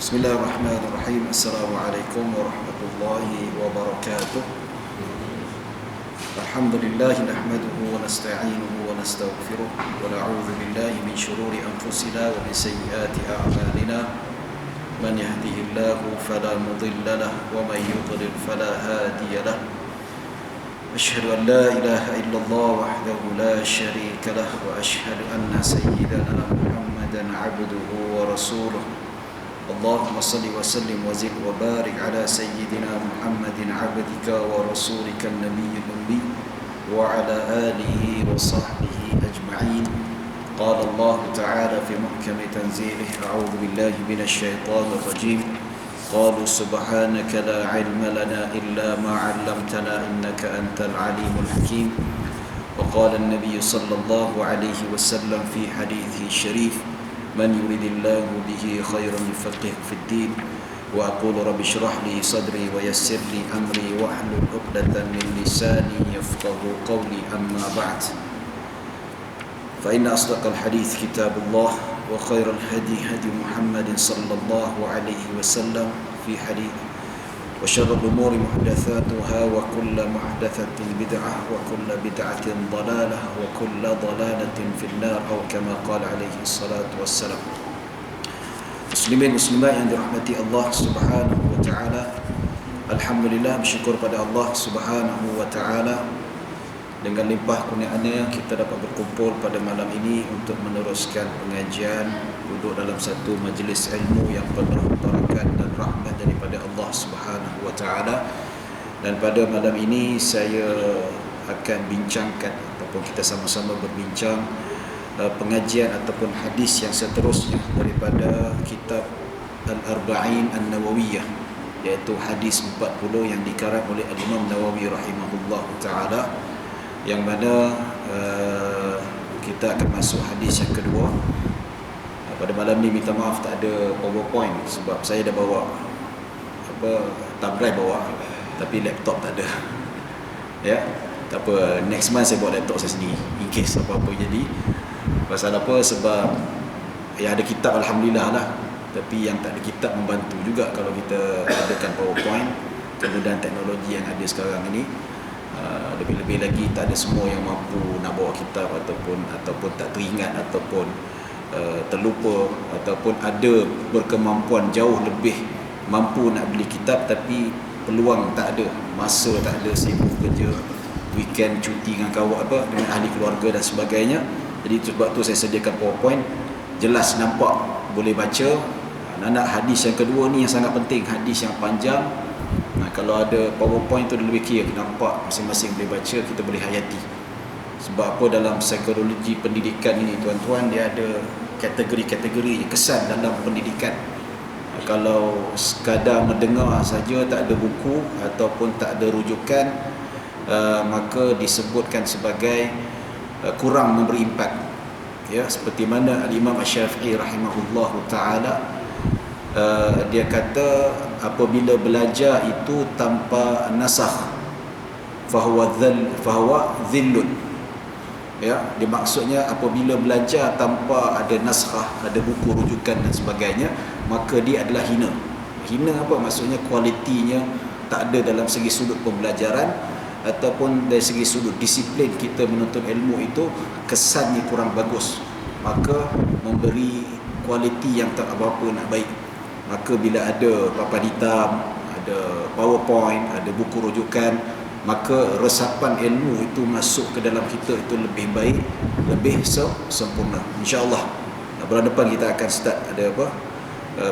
Bismillahirrahmanirrahim. Assalamualaikum warahmatullahi wabarakatuh. Alhamdulillah nahmaduhu wa nasta'inuhu wa nastaghfiruh wa na'udzu billahi min shururi anfusina wa min sayyiati a'malina. Man yahdihillahu fala mudilla lahu wa man yudlil fala hadiya lahu. Asyhadu an la ilaha illallah wahdahu la syarika lahu wa asyhadu anna sayyidana Muhammadan 'abduhu wa rasuluh. Allahumma salli wa sallim wa zid wa barik ala sayyidina Muhammadin 'abdika wa rasulika an-nabiyyil ummi wa ala alihi wa sahbihi ajma'in. Qala Allah ta'ala fi muhkami tanzilih, a'udzu billahi minasy syaithanir rajim. Qalu subhanaka la 'ilma lana illa ma 'allamtana innaka antal 'alimul hakim. Wa qala an-nabiy sallallahu alaihi wasallam fi hadithihi syarif, من يريد الله به خيرا يفقهه في الدين. وأقول رب اشرح لي صدري ويسر لي أمري واحلل عقدة من لساني يفقه قولي. أما بعد، فإن أصدق الحديث كتاب الله، وخير الهدي هدي محمد صلى الله عليه وسلم في حديث. وشر الأمور محدثاتها وكل محدثة بدعة وكل بدعة ضلالة وكل ضلالة في النار، أو كما قال عليه الصلاة والسلام. Muslimin muslimat yang dirahmati Allah Subhanahu wa taala, alhamdulillah, bersyukur pada Allah Subhanahu wa taala dengan limpah kurniaannya kita dapat berkumpul pada malam ini untuk meneruskan pengajian, duduk dalam satu majlis ilmu yang penuh barakat dan rahmat daripada Allah Subhanahu wa taala. Dan pada malam ini saya akan bincangkan ataupun kita sama-sama berbincang pengajian ataupun hadis yang seterusnya daripada kitab Al-Arba'in An-Nawawiyah, iaitu hadis 40 yang dikarang oleh Al-Imam Nawawi rahimahullah taala, yang mana kita akan masuk hadis yang kedua. Pada malam ni minta maaf tak ada PowerPoint sebab saya dah bawa thumb drive bawa, tapi laptop tak ada. Ya, tak apa, next month saya bawa laptop saya sendiri in case apa-apa jadi. Pasal apa? Sebab yang ada kitab alhamdulillah lah, tapi yang tak ada kitab membantu juga kalau kita adakan PowerPoint. Kemudian teknologi yang ada sekarang ini, lebih-lebih lagi tak ada semua yang mampu nak bawa kitab ataupun tak teringat ataupun terlupa, ataupun ada berkemampuan jauh lebih mampu nak beli kitab tapi peluang tak ada, masa tak ada, sibuk kerja, weekend cuti dengan kawan dengan ahli keluarga dan sebagainya. Jadi sebab tu saya sediakan PowerPoint, jelas nampak, boleh baca. Nak hadis yang kedua ni yang sangat penting, hadis yang panjang. Kalau ada PowerPoint tu lebih kira, nampak, masing-masing boleh baca, kita boleh hayati. Sebab apa, dalam psikologi pendidikan ini tuan-tuan, dia ada kategori-kategori kesan dalam pendidikan. Kalau sekadar mendengar saja, tak ada buku ataupun tak ada rujukan, maka disebutkan sebagai kurang memberi impak. Ya, seperti mana Al-Imam Asy-Syafi'i rahimahullah taala, dia kata apabila belajar itu tanpa nasakh fahuwa dhillun. Ya, dia maksudnya apabila belajar tanpa ada naskhah, ada buku rujukan dan sebagainya, maka dia adalah hina. Hina apa maksudnya? Kualitinya tak ada dalam segi sudut pembelajaran ataupun dari segi sudut disiplin kita menuntut ilmu itu, kesannya kurang bagus, maka memberi kualiti yang tak apa-apa nak baik. Maka bila ada papan hitam, ada PowerPoint, ada buku rujukan, maka resapan ilmu itu masuk ke dalam kita itu lebih baik, lebih sempurna. InsyaAllah bulan depan kita akan start ada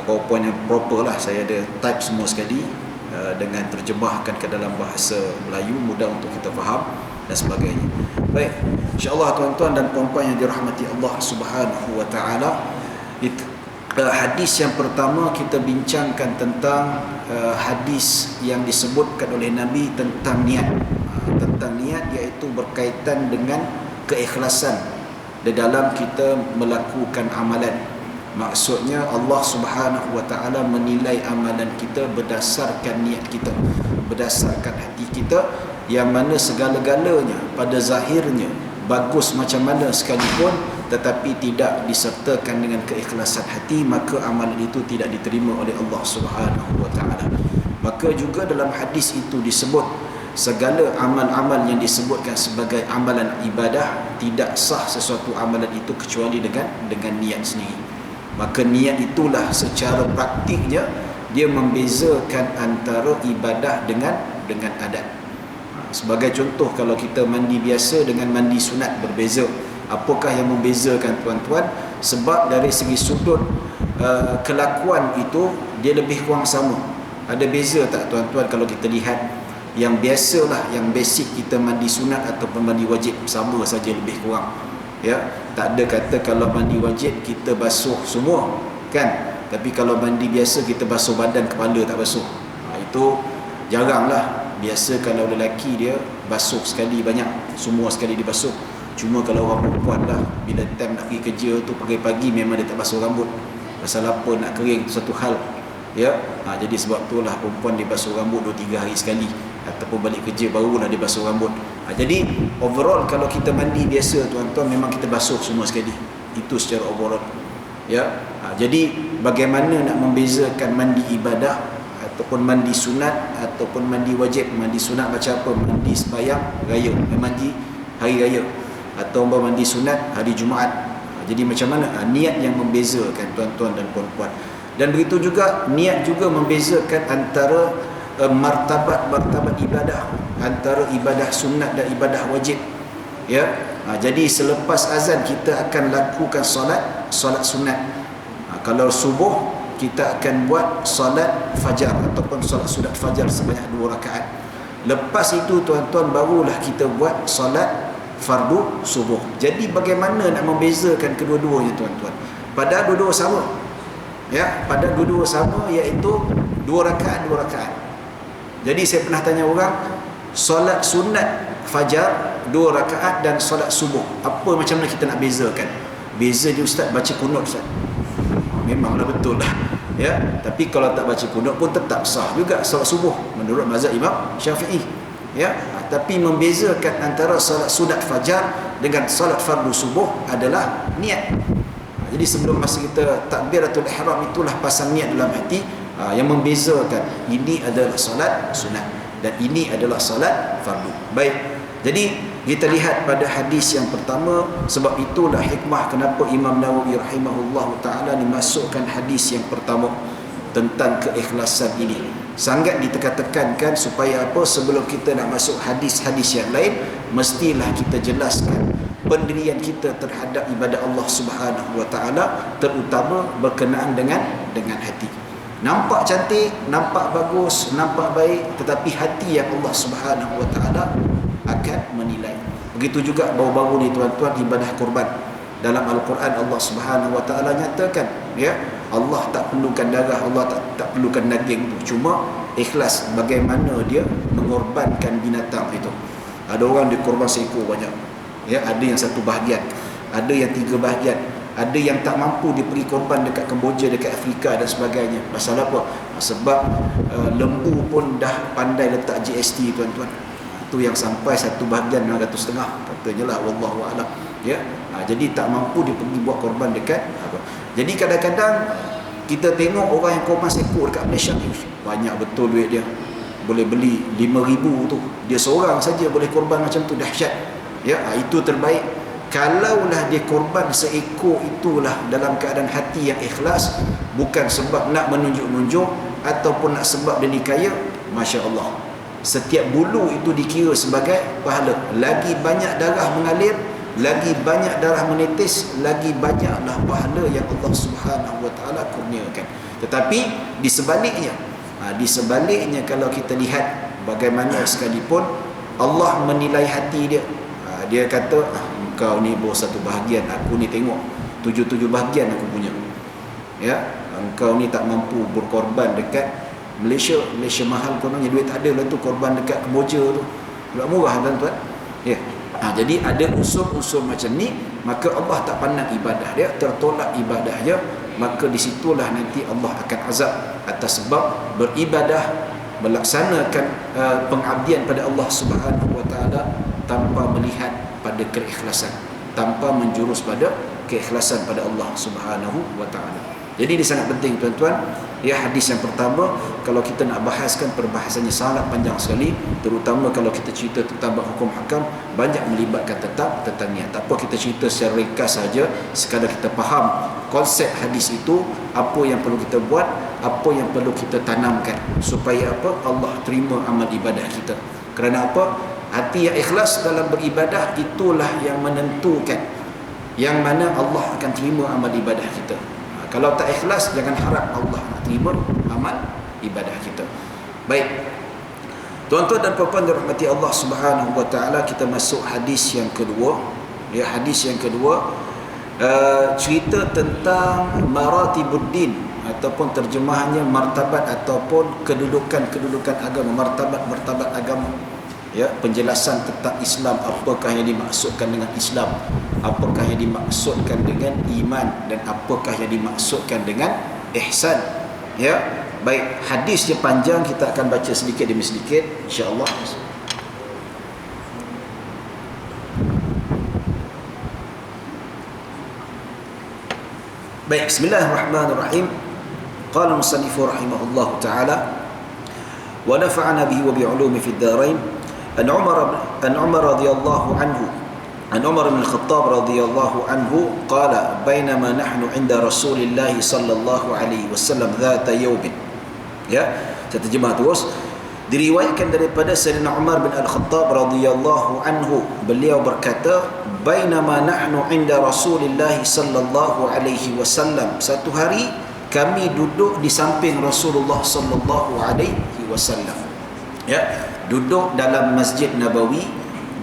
PowerPoint yang proper lah. Saya ada type semua sekali dengan terjemahkan ke dalam bahasa Melayu, mudah untuk kita faham dan sebagainya. Baik, insyaAllah tuan-tuan dan puan-puan yang dirahmati Allah Subhanahu wa taala, hadis yang pertama kita bincangkan tentang hadis yang disebutkan oleh Nabi tentang niat. Tentang niat, iaitu berkaitan dengan keikhlasan di dalam kita melakukan amalan. Maksudnya Allah Subhanahu wa taala menilai amalan kita berdasarkan niat kita, berdasarkan hati kita, yang mana segala-galanya pada zahirnya bagus macam mana sekalipun, tetapi tidak disertakan dengan keikhlasan hati, maka amalan itu tidak diterima oleh Allah Subhanahu wa taala. Maka juga dalam hadis itu disebut segala amal-amal yang disebutkan sebagai amalan ibadah tidak sah sesuatu amalan itu kecuali dengan niat sendiri. Maka niat itulah secara praktiknya dia membezakan antara ibadah dengan adat. Sebagai contoh, kalau kita mandi biasa dengan mandi sunat berbeza. Apakah yang membezakan tuan-tuan? Sebab dari segi sudut kelakuan itu dia lebih kurang sama. Ada beza tak tuan-tuan kalau kita lihat yang biasalah, yang basic kita mandi sunat ataupun mandi wajib, sama saja lebih kurang. Ya, tak ada kata kalau mandi wajib kita basuh semua, kan? Tapi kalau mandi biasa kita basuh badan, kepala tak basuh. Itu jaranglah. Biasa kalau lelaki dia basuh sekali banyak, semua sekali dibasuh. Cuma kalau orang perempuan lah, bila time nak pergi kerja tu pagi-pagi memang dia tak basuh rambut. Pasal apa? Nak kering tu satu hal. Ya, jadi sebab itulah perempuan dia basuh rambut 2-3 hari sekali, ataupun balik kerja barulah dia basuh rambut. Jadi overall kalau kita mandi biasa tuan-tuan, memang kita basuh semua sekali. Itu secara overall. Ya, jadi bagaimana nak membezakan mandi ibadah ataupun mandi sunat ataupun mandi wajib? Mandi sunat macam apa? Mandi sembahyang raya, mandi hari raya, atau mandi sunat hari Jumaat. Jadi macam mana? Niat yang membezakan tuan-tuan dan puan-puan. Dan begitu juga niat juga membezakan antara martabat-martabat ibadah, antara ibadah sunat dan ibadah wajib. Ya, jadi selepas azan kita akan lakukan solat sunat. Kalau subuh kita akan buat solat fajar ataupun solat sunat fajar sebanyak 2 rakaat. Lepas itu tuan-tuan barulah kita buat solat fardu subuh. Jadi bagaimana nak membezakan kedua-duanya tuan-tuan? Padahal dua-dua sama. Ya, pada dua-dua sama, iaitu 2 rakaat 2 rakaat. Jadi saya pernah tanya orang, solat sunat fajar 2 rakaat dan solat subuh, apa macam mana kita nak bezakan? Beza dia ustaz baca kunut ustaz. Memanglah betul lah. Ya, tapi kalau tak baca kunut pun tetap sah juga solat subuh menurut mazhab Imam Syafi'i. Ya, tapi membezakan antara solat sunat fajar dengan solat fardu subuh adalah niat. Jadi sebelum masa kita takbiratul ihram itulah pasang niat dalam hati, yang membezakan ini adalah solat sunat dan ini adalah solat fardu. Baik. Jadi kita lihat pada hadis yang pertama, sebab itulah hikmah kenapa Imam Nawawi rahimahullah taala dimasukkan hadis yang pertama tentang keikhlasan ini. Sangat ditekan-tekankan supaya apa? Sebelum kita nak masuk hadis-hadis yang lain, mestilah kita jelaskan pendirian kita terhadap ibadah Allah Subhanahu wa taala, terutama berkenaan dengan hati. Nampak cantik, nampak bagus, nampak baik, tetapi hati yang Allah Subhanahu wa taala akan menilai. Begitu juga baru-baru ni tuan-tuan, ibadah kurban. Dalam Al-Quran Allah Subhanahu wa taala nyatakan, ya, Allah tak perlukan darah, Allah tak perlukan daging tu, cuma ikhlas bagaimana dia mengorbankan binatang itu. Ada orang dia korban seekor banyak. Ya, ada yang 1 bahagian, ada yang 3 bahagian, ada yang tak mampu dia pergi korban dekat Kemboja, dekat Afrika dan sebagainya. Pasal apa? Sebab lembu pun dah pandai letak GST tuan-tuan. Itu yang sampai 1 bahagian 950 katanya lah, wallahu a'lam. Ya, jadi tak mampu dia pergi buat korban dekat apa. Jadi kadang-kadang kita tengok orang yang korban seekor dekat Malaysia ni, banyak betul duit dia. Boleh beli 5,000 tu. Dia seorang saja boleh korban macam tu, dahsyat. Ya, itu terbaik. Kalaulah dia korban seekor itulah dalam keadaan hati yang ikhlas, bukan sebab nak menunjuk-nunjuk ataupun nak sebab dia ni kaya, masya-Allah. Setiap bulu itu dikira sebagai pahala. Lagi banyak darah mengalir, lagi banyak darah menetes, lagi banyaklah pahala yang Allah Subhanahu wa taala kurniakan. Tetapi di sebaliknya kalau kita lihat bagaimana sekalipun Allah menilai hati dia. Dia kata, engkau ni baru 1 bahagian, aku ni tengok 7 bahagian aku punya. Ya, engkau ni tak mampu berkorban dekat Malaysia mahal kononnya, duit tak ada lah tu, korban dekat Kemboja tu tak murah tuan-tuan. Ya. Jadi ada unsur-unsur macam ni, maka Allah tak pandang ibadah dia, tertolak ibadah dia, maka disitulah nanti Allah akan azab atas sebab beribadah, melaksanakan pengabdian pada Allah Subhanahu wa taala tanpa melihat pada keikhlasan, tanpa menjurus pada keikhlasan pada Allah Subhanahu wa taala. Jadi ini sangat penting tuan-tuan. Ya, hadis yang pertama, kalau kita nak bahaskan, perbahasannya sangat panjang sekali, terutama kalau kita cerita tentang hukum hakam, banyak melibatkan tentang niat. Tak apa, kita cerita secara ringkas saja, sekadar kita faham konsep hadis itu, apa yang perlu kita buat, apa yang perlu kita tanamkan supaya apa? Allah terima amal ibadah kita. Kerana apa? Hati yang ikhlas dalam beribadah itulah yang menentukan yang mana Allah akan terima amal ibadah kita. Kalau tak ikhlas, jangan harap Allah nak terima amal ibadah kita. Baik, tuan-tuan dan puan-puan dirahmati Allah Subhanahu wa taala, kita masuk hadis yang kedua. Ya, hadis yang kedua cerita tentang maratibuddin, ataupun terjemahannya martabat ataupun kedudukan agama, martabat agama. Ya, penjelasan tentang Islam, apakah yang dimaksudkan dengan Islam, apakah yang dimaksudkan dengan iman, dan apakah yang dimaksudkan dengan ihsan. Ya, baik, hadisnya panjang, kita akan baca sedikit demi sedikit insya-Allah. Baik, bismillahirrahmanirrahim. Qala al-musannif rahimahullahu taala wa nafa'ana bihi wa bi'ulumi fid dharain. An Umar radhiyallahu anhu, an Umar bin Khattab radhiyallahu anhu qala bainama nahnu 'inda Rasulillah sallallahu alaihi wasallam dhata yawmin. Ya, saya terjemah terus. Diriwayatkan daripada Sayyidina Umar bin Al-Khattab radhiyallahu anhu, beliau berkata, bainama nahnu 'inda Rasulillah sallallahu alaihi wasallam, satu hari kami duduk di samping Rasulullah sallallahu alaihi wasallam. Ya, duduk dalam Masjid Nabawi.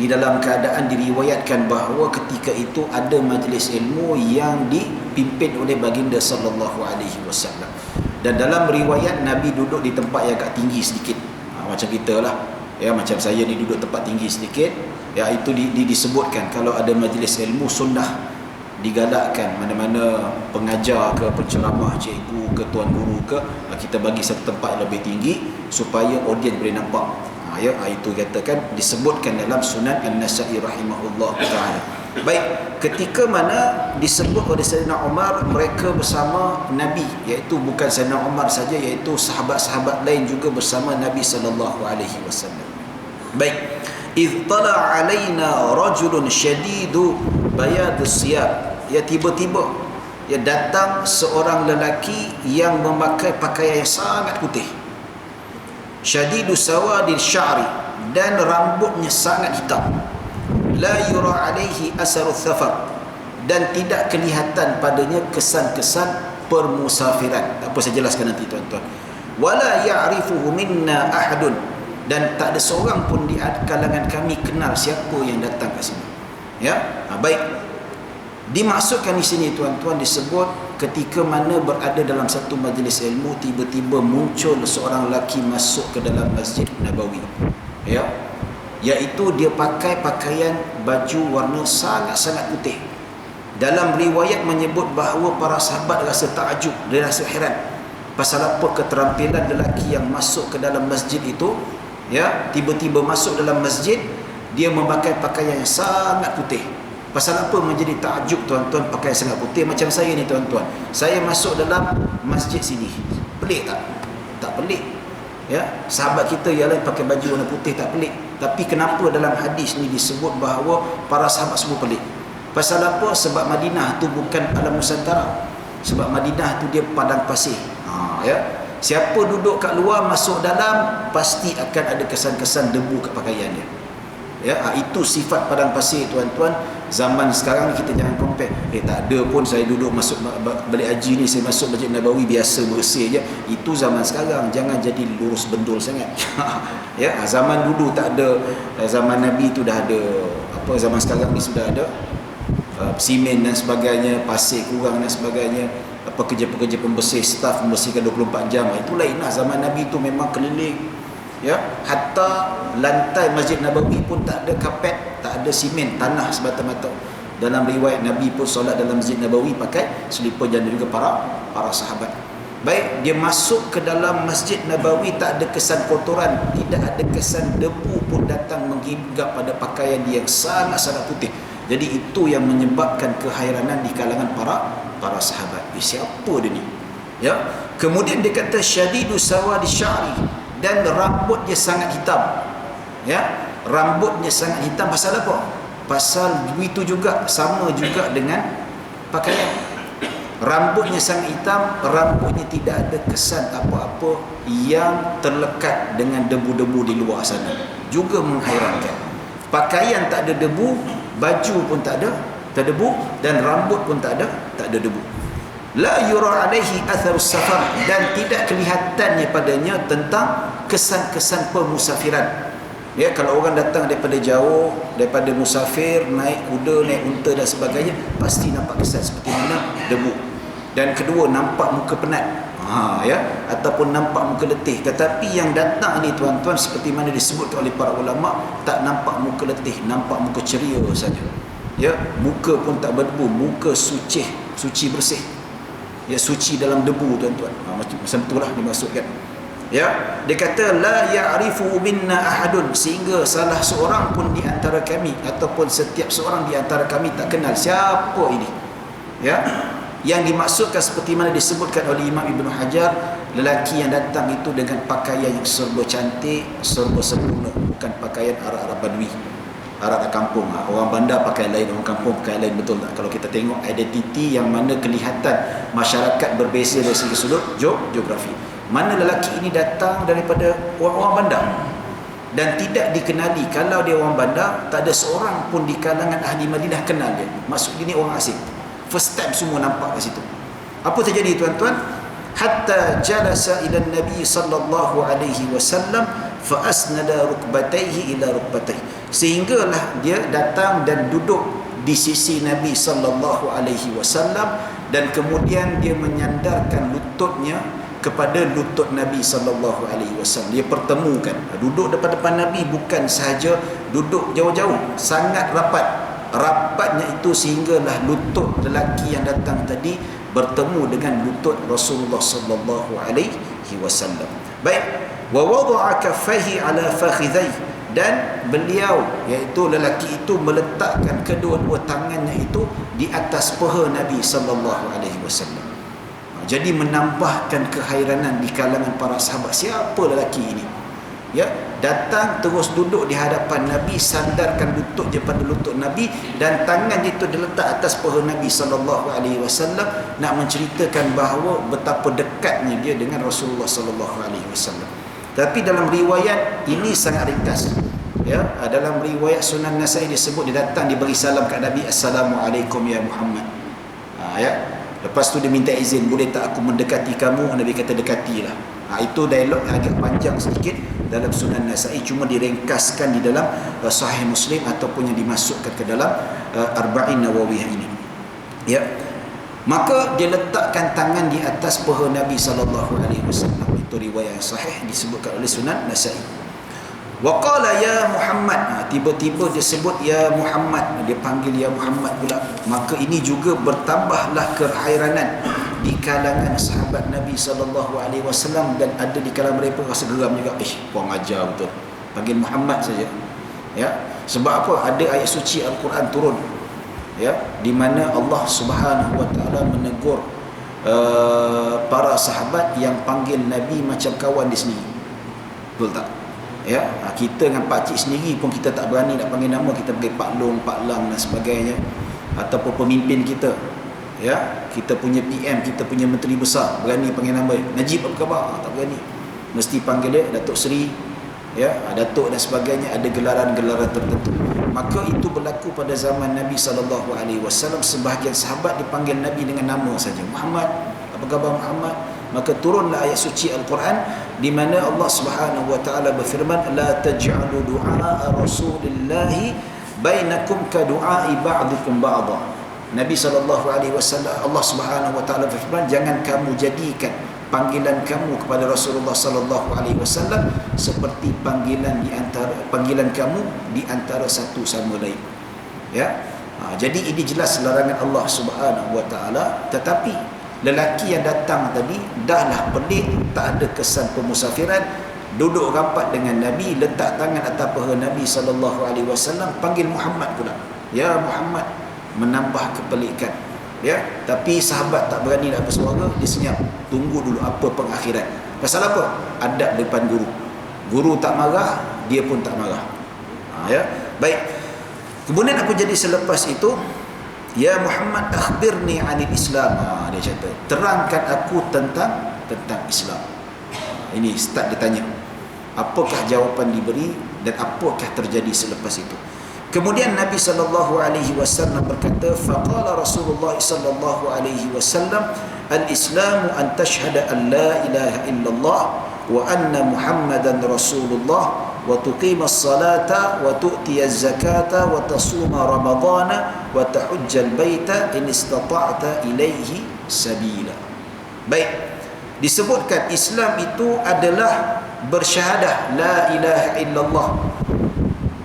Di dalam keadaan diriwayatkan bahawa ketika itu ada majlis ilmu yang dipimpin oleh baginda sallallahu alaihi wasallam. Dan dalam riwayat Nabi duduk di tempat yang agak tinggi sedikit. Macam kita lah. Ya, macam saya ni duduk tempat tinggi sedikit. Ya, itu disebutkan kalau ada majlis ilmu sunnah digalakkan mana-mana pengajar ke penceramah, cikgu ke tuan guru ke, kita bagi satu tempat lebih tinggi supaya audiens boleh nampak. Ya, itu katakan disebutkan dalam Sunan An-Nasa'i rahimahullah taala. Baik, ketika mana disebut oleh Sayyidina Umar mereka bersama Nabi, iaitu bukan Sayyidina Umar saja, iaitu sahabat-sahabat lain juga bersama Nabi sallallahu alaihi wasallam. Baik, idh tala alaina rajulun syadidu bayadus siyab. Ya, tiba-tiba ya datang seorang lelaki yang memakai pakaian yang sangat putih. Syadidu sawadil sya'ri, dan rambutnya sangat hitam. La yura alaihi asarul thafar, dan tidak kelihatan padanya kesan-kesan permusafiran. Apa saya jelaskan nanti tuan-tuan. Wala ya'rifuhu minna ahadun, dan tak ada seorang pun di kalangan kami kenal siapa yang datang ke sini. Ya, baik. Dimaksudkan di sini tuan-tuan, disebut ketika mana berada dalam satu majlis ilmu, tiba-tiba muncul seorang lelaki masuk ke dalam Masjid Nabawi. Ya, iaitu dia pakai pakaian baju warna sangat-sangat putih. Dalam riwayat menyebut bahawa para sahabat rasa takjub, dia rasa heran pasal apa keterampilan lelaki yang masuk ke dalam masjid itu. Ya, tiba-tiba masuk dalam masjid, dia memakai pakaian yang sangat putih. Pasal apa menjadi takjub tuan-tuan pakai sangat putih? Macam saya ni tuan-tuan, saya masuk dalam masjid sini, pelik tak? Tak pelik. Ya, sahabat kita yang lain pakai baju warna putih tak pelik. Tapi kenapa dalam hadis ni disebut bahawa para sahabat semua pelik? Pasal apa? Sebab Madinah tu bukan alam Nusantara. Sebab Madinah tu dia padang pasir. Ya, siapa duduk kat luar masuk dalam pasti akan ada kesan-kesan debu kat pakaian dia. Ya, itu sifat padang pasir tuan-tuan. Zaman sekarang kita jangan compare. Tak ada pun saya duduk masuk balik haji ni, saya masuk Masjid Nabawi biasa bersih je. Itu zaman sekarang, jangan jadi lurus bendul sangat. Ya, zaman dulu tak ada, zaman Nabi tu dah ada apa, zaman sekarang ni sudah ada simen dan sebagainya, pasir kurang dan sebagainya, apa kerja-pekerja pembersih, staf membersihkan 24 jam. Itu lainlah. Zaman Nabi tu memang keliling. Ya, hatta lantai Masjid Nabawi pun tak ada kapet, tak ada simen, tanah semata-mata. Dalam riwayat Nabi pun solat dalam Masjid Nabawi pakai selipar, dan juga para sahabat. Baik, dia masuk ke dalam Masjid Nabawi tak ada kesan kotoran, tidak ada kesan debu pun datang menghinggap pada pakaian dia yang sangat-sangat putih. Jadi itu yang menyebabkan kehairanan di kalangan para sahabat. Siapa dia ni? Ya. Kemudian dia kata syadidu sawadi sya'ri, dan rambut dia sangat hitam. Ya, rambutnya sangat hitam. Pasal apa? Pasal itu juga sama juga dengan pakaian. Rambutnya sangat hitam, rambutnya tidak ada kesan apa-apa yang terlekat dengan debu-debu di luar sana. Juga menghairankan. Pakaian tak ada debu, baju pun tak ada debu, dan rambut pun tak ada debu. La yura alaihi atharus safar, dan tidak kelihatannya padanya tentang kesan-kesan pemusafiran. Ya, kalau orang datang daripada jauh, daripada musafir, naik kuda, naik unta dan sebagainya, pasti nampak kesan seperti mana debu. Dan kedua, nampak muka penat. Ya, ataupun nampak muka letih. Tetapi yang datang ni tuan-tuan, seperti mana disebut oleh para ulama, tak nampak muka letih, nampak muka ceria saja. Ya, muka pun tak berdebu, muka suci bersih. Ya, suci dalam debu tuan-tuan. Macam itulah dimaksudkan. Ya, dia kata la ya'rifu minna ahadun, sehingga salah seorang pun di antara kami ataupun setiap seorang di antara kami tak kenal siapa ini. Ya, yang dimaksudkan seperti mana disebutkan oleh Imam Ibn Hajar, lelaki yang datang itu dengan pakaian yang serba cantik, serba sempurna, bukan pakaian Arab-Arab Badui, Arab kampung. Orang bandar pakai lain, orang kampung pakai lain, betul tak? Kalau kita tengok identiti yang mana kelihatan masyarakat berbeza dari segi sudut geografi. Mana lelaki ini datang daripada orang bandar dan tidak dikenali. Kalau dia orang bandar, tak ada seorang pun di kalangan ahli Madinah kenal dia. Maksud ini orang asing. First time semua nampak kat situ. Apa terjadi tuan-tuan? Hatta jalasa ila Nabi sallallahu alaihi wasallam fa asnada rukbatayhi ila rukbatayhi. Sehinggalah dia datang dan duduk di sisi Nabi sallallahu alaihi wasallam, dan kemudian dia menyandarkan lututnya kepada lutut Nabi sallallahu alaihi wasallam. Dia pertemukan, duduk depan-depan Nabi, bukan sahaja duduk jauh-jauh, sangat rapat. Rapatnya itu sehinggalah lutut lelaki yang datang tadi bertemu dengan lutut Rasulullah sallallahu alaihi wasallam. Baik, wa wada'a kaffaihi ala fakhidhai, dan beliau, iaitu lelaki itu, meletakkan kedua-dua tangannya itu di atas paha Nabi sallallahu alaihi wasallam. Jadi menambahkan kehairanan di kalangan para sahabat. Siapa lelaki ini? Ya, datang terus duduk di hadapan Nabi, sandarkan lutut je pada lutut Nabi, dan tangan itu diletak atas paha Nabi sallallahu alaihi wasallam, nak menceritakan bahawa betapa dekatnya dia dengan Rasulullah sallallahu alaihi wasallam. Tapi dalam riwayat ini sangat ringkas. Ya, dalam riwayat Sunan Nasai disebut dia datang, diberi salam kat Nabi, Assalamualaikum ya Muhammad. Ya. Lepas tu dia minta izin, boleh tak aku mendekati kamu? Nabi kata dekatilah. Itu dialog yang agak panjang sedikit dalam Sunan Nasai, cuma diringkaskan di dalam Sahih Muslim ataupun yang dimasukkan ke dalam Arba'in Nawawiyah ini. Ya. Maka dia letakkan tangan di atas paha Nabi sallallahu alaihi wasallam. Itu riwayat yang sahih disebutkan oleh Sunan Nasai. Wa qala ya Muhammad, tiba-tiba dia sebut ya Muhammad, dia panggil ya Muhammad pula. Maka ini juga bertambahlah kehairanan di kalangan sahabat Nabi sallallahu alaihi wasallam, dan ada di kalangan mereka rasa geram juga. Puang ajar betul, panggil Muhammad saja. Ya, sebab apa? Ada ayat suci Al-Quran turun, ya, di mana Allah Subhanahu wa taala menegur para sahabat yang panggil Nabi macam kawan dia sendiri. Betul tak? Ya, kita dengan pakcik sendiri pun kita tak berani nak panggil nama, kita panggil Pak Long, Pak Lang dan sebagainya, ataupun pemimpin kita. Ya, kita punya PM, kita punya menteri besar, berani panggil nama Najib apa khabar? Tak berani. Mesti panggil dia Datuk Seri, ya, Datuk dan sebagainya, ada gelaran-gelaran tertentu. Maka itu berlaku pada zaman Nabi sallallahu alaihi wasallam. Sebahagian sahabat dipanggil Nabi dengan nama saja, Muhammad, apa khabar Muhammad? Maka turunlah ayat suci Al-Quran di mana Allah Subhanahu wa taala berfirman, la taj'alu du'a rasulillahi bainakum ka du'ai ba'dukum ba'dha. Nabi sallallahu alaihi wasallam, Allah Subhanahu wa taala berfirman, jangan kamu jadikan panggilan kamu kepada Rasulullah sallallahu alaihi wasallam seperti panggilan kamu di antara satu sama lain. Ya. Jadi ini jelas larangan Allah Subhanahu wa taala. Tetapi lelaki yang datang tadi dahlah pelik, tak ada kesan pemusafiran, duduk rapat dengan Nabi, letak tangan atas paha Nabi sallallahu alaihi wasallam, panggil Muhammad pula. ya Muhammad, menambah kepelikan. Ya, tapi sahabat tak berani nak bersuara, dia senyap, tunggu dulu apa pengakhiran. Pasal apa? Adab depan guru. Guru tak marah, dia pun tak marah. Ya, baik. Kemudian apa jadi selepas itu? Ya Muhammad, akhbirni 'anil Islam. Dia kata, terangkan aku tentang Islam. Ini start dia tanya. Apakah jawapan diberi dan apakah terjadi selepas itu? Kemudian Nabi sallallahu alaihi wasallam berkata, faqala Rasulullah sallallahu alaihi wasallam, al-Islamu an tashhada an la ilaha illallah wa anna Muhammadan Rasulullah wa tuqima as-salata wa tu'ti az-zakata wa tasuma ramadana wa tahujja al-baita in istata'ta ilaihi sabila. Baik, disebutkan Islam itu adalah bersyahadah la ilaha illallah,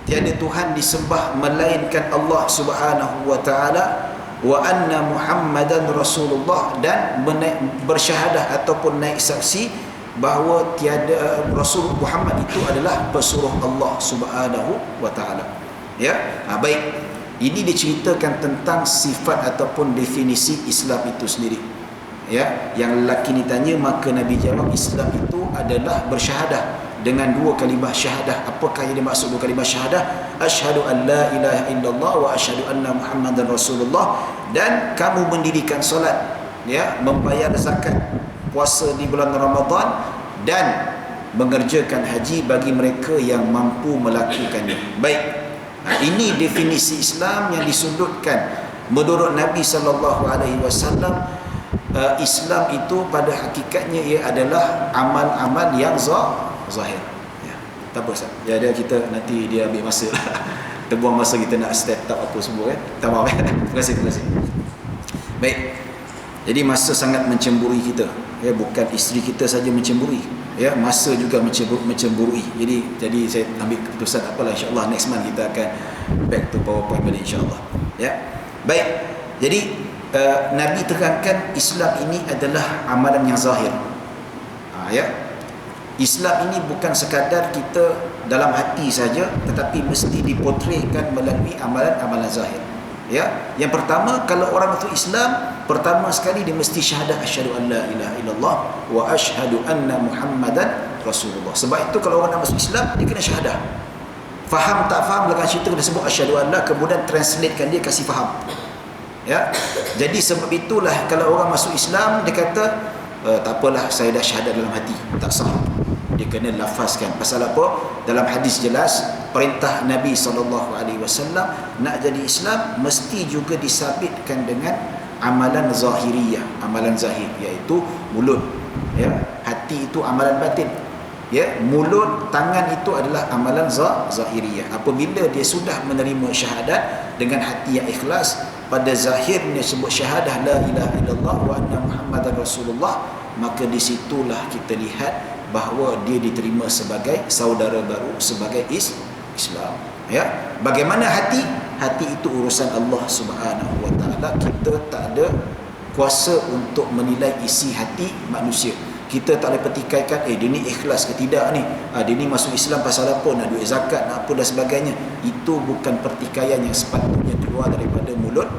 tiada Tuhan disembah melainkan Allah Subhanahu wa taala, wa anna Muhammadan Rasulullah, dan bersyahadah ataupun naik saksi bahawa tiada Rasul Muhammad itu adalah pesuruh Allah Subhanahu wa taala. Ya, baik. Ini diceritakan tentang sifat ataupun definisi Islam itu sendiri. Ya, yang lelaki ni tanya, maka Nabi jawab Islam itu adalah bersyahadah dengan dua kalimah syahadah. Apakah yang dimaksud dua kalimah syahadah? Asyhadu an la ilaha illallah wa asyhadu anna Muhammadan Rasulullah, dan kamu mendirikan solat, ya, membayar zakat, puasa di bulan Ramadan, dan mengerjakan haji bagi mereka yang mampu melakukannya. Baik. Ini definisi Islam yang disudutkan menurut Nabi sallallahu alaihi wasallam. Islam itu pada hakikatnya ia adalah amal-amal yang zahir. Ya, tak apa Ustaz. Ya, dia kita nanti dia ambil masa lah. Terbuang masa kita nak step up apa semua kan. Tak maaf ya. Terima kasih. Baik. Jadi masa sangat mencemburui kita. Ya, bukan isteri kita saja mencemburui. Ya, masa juga mencemburui. Jadi saya ambil keputusan apalah, insya-Allah next month kita akan back to PowerPoint balik insya-Allah. Ya. Baik. Jadi Nabi terangkan Islam ini adalah amalan yang zahir. Ya. Islam ini bukan sekadar kita dalam hati saja, tetapi mesti dipotretkan melalui amalan-amalan zahir. Ya. Yang pertama, kalau orang itu Islam, pertama sekali dia mesti syahadah asyhadu an la ilaha illallah wa asyhadu anna Muhammadan Rasulullah. Sebab itu kalau orang nak masuk Islam, dia kena syahadah. Faham tak faham dengan cerita kena sebut asyhadu an la, kemudian translatekan dia, kasih faham. Ya. Jadi sebab itulah kalau orang masuk Islam, dia kata tak apalah, saya dah syahadat dalam hati, tak sah. Dia kena lafazkan. Pasal apa? Dalam hadis jelas perintah Nabi SAW nak jadi Islam mesti juga disabitkan dengan amalan zahiriyah, amalan zahir, iaitu mulut, ya, hati itu amalan batin, ya, mulut, tangan itu adalah amalan zahiriyah. Apabila dia sudah menerima syahadat dengan hati yang ikhlas, pada zahirnya sebut syahadah la ilaha illallah wa anna Muhammadan Rasulullah, maka disitulah kita lihat bahawa dia diterima sebagai saudara baru, sebagai Islam. Ya, bagaimana hati? Hati itu urusan Allah Subhanahu wa taala. Kita tak ada kuasa untuk menilai isi hati manusia. Kita tak boleh petikaikan dia ni ikhlas ke tidak ni. Dia ni masuk Islam pasal apa? Nak duit zakat, nak apa dan sebagainya. Itu bukan pertikaian yang sepatutnya keluar daripada mulut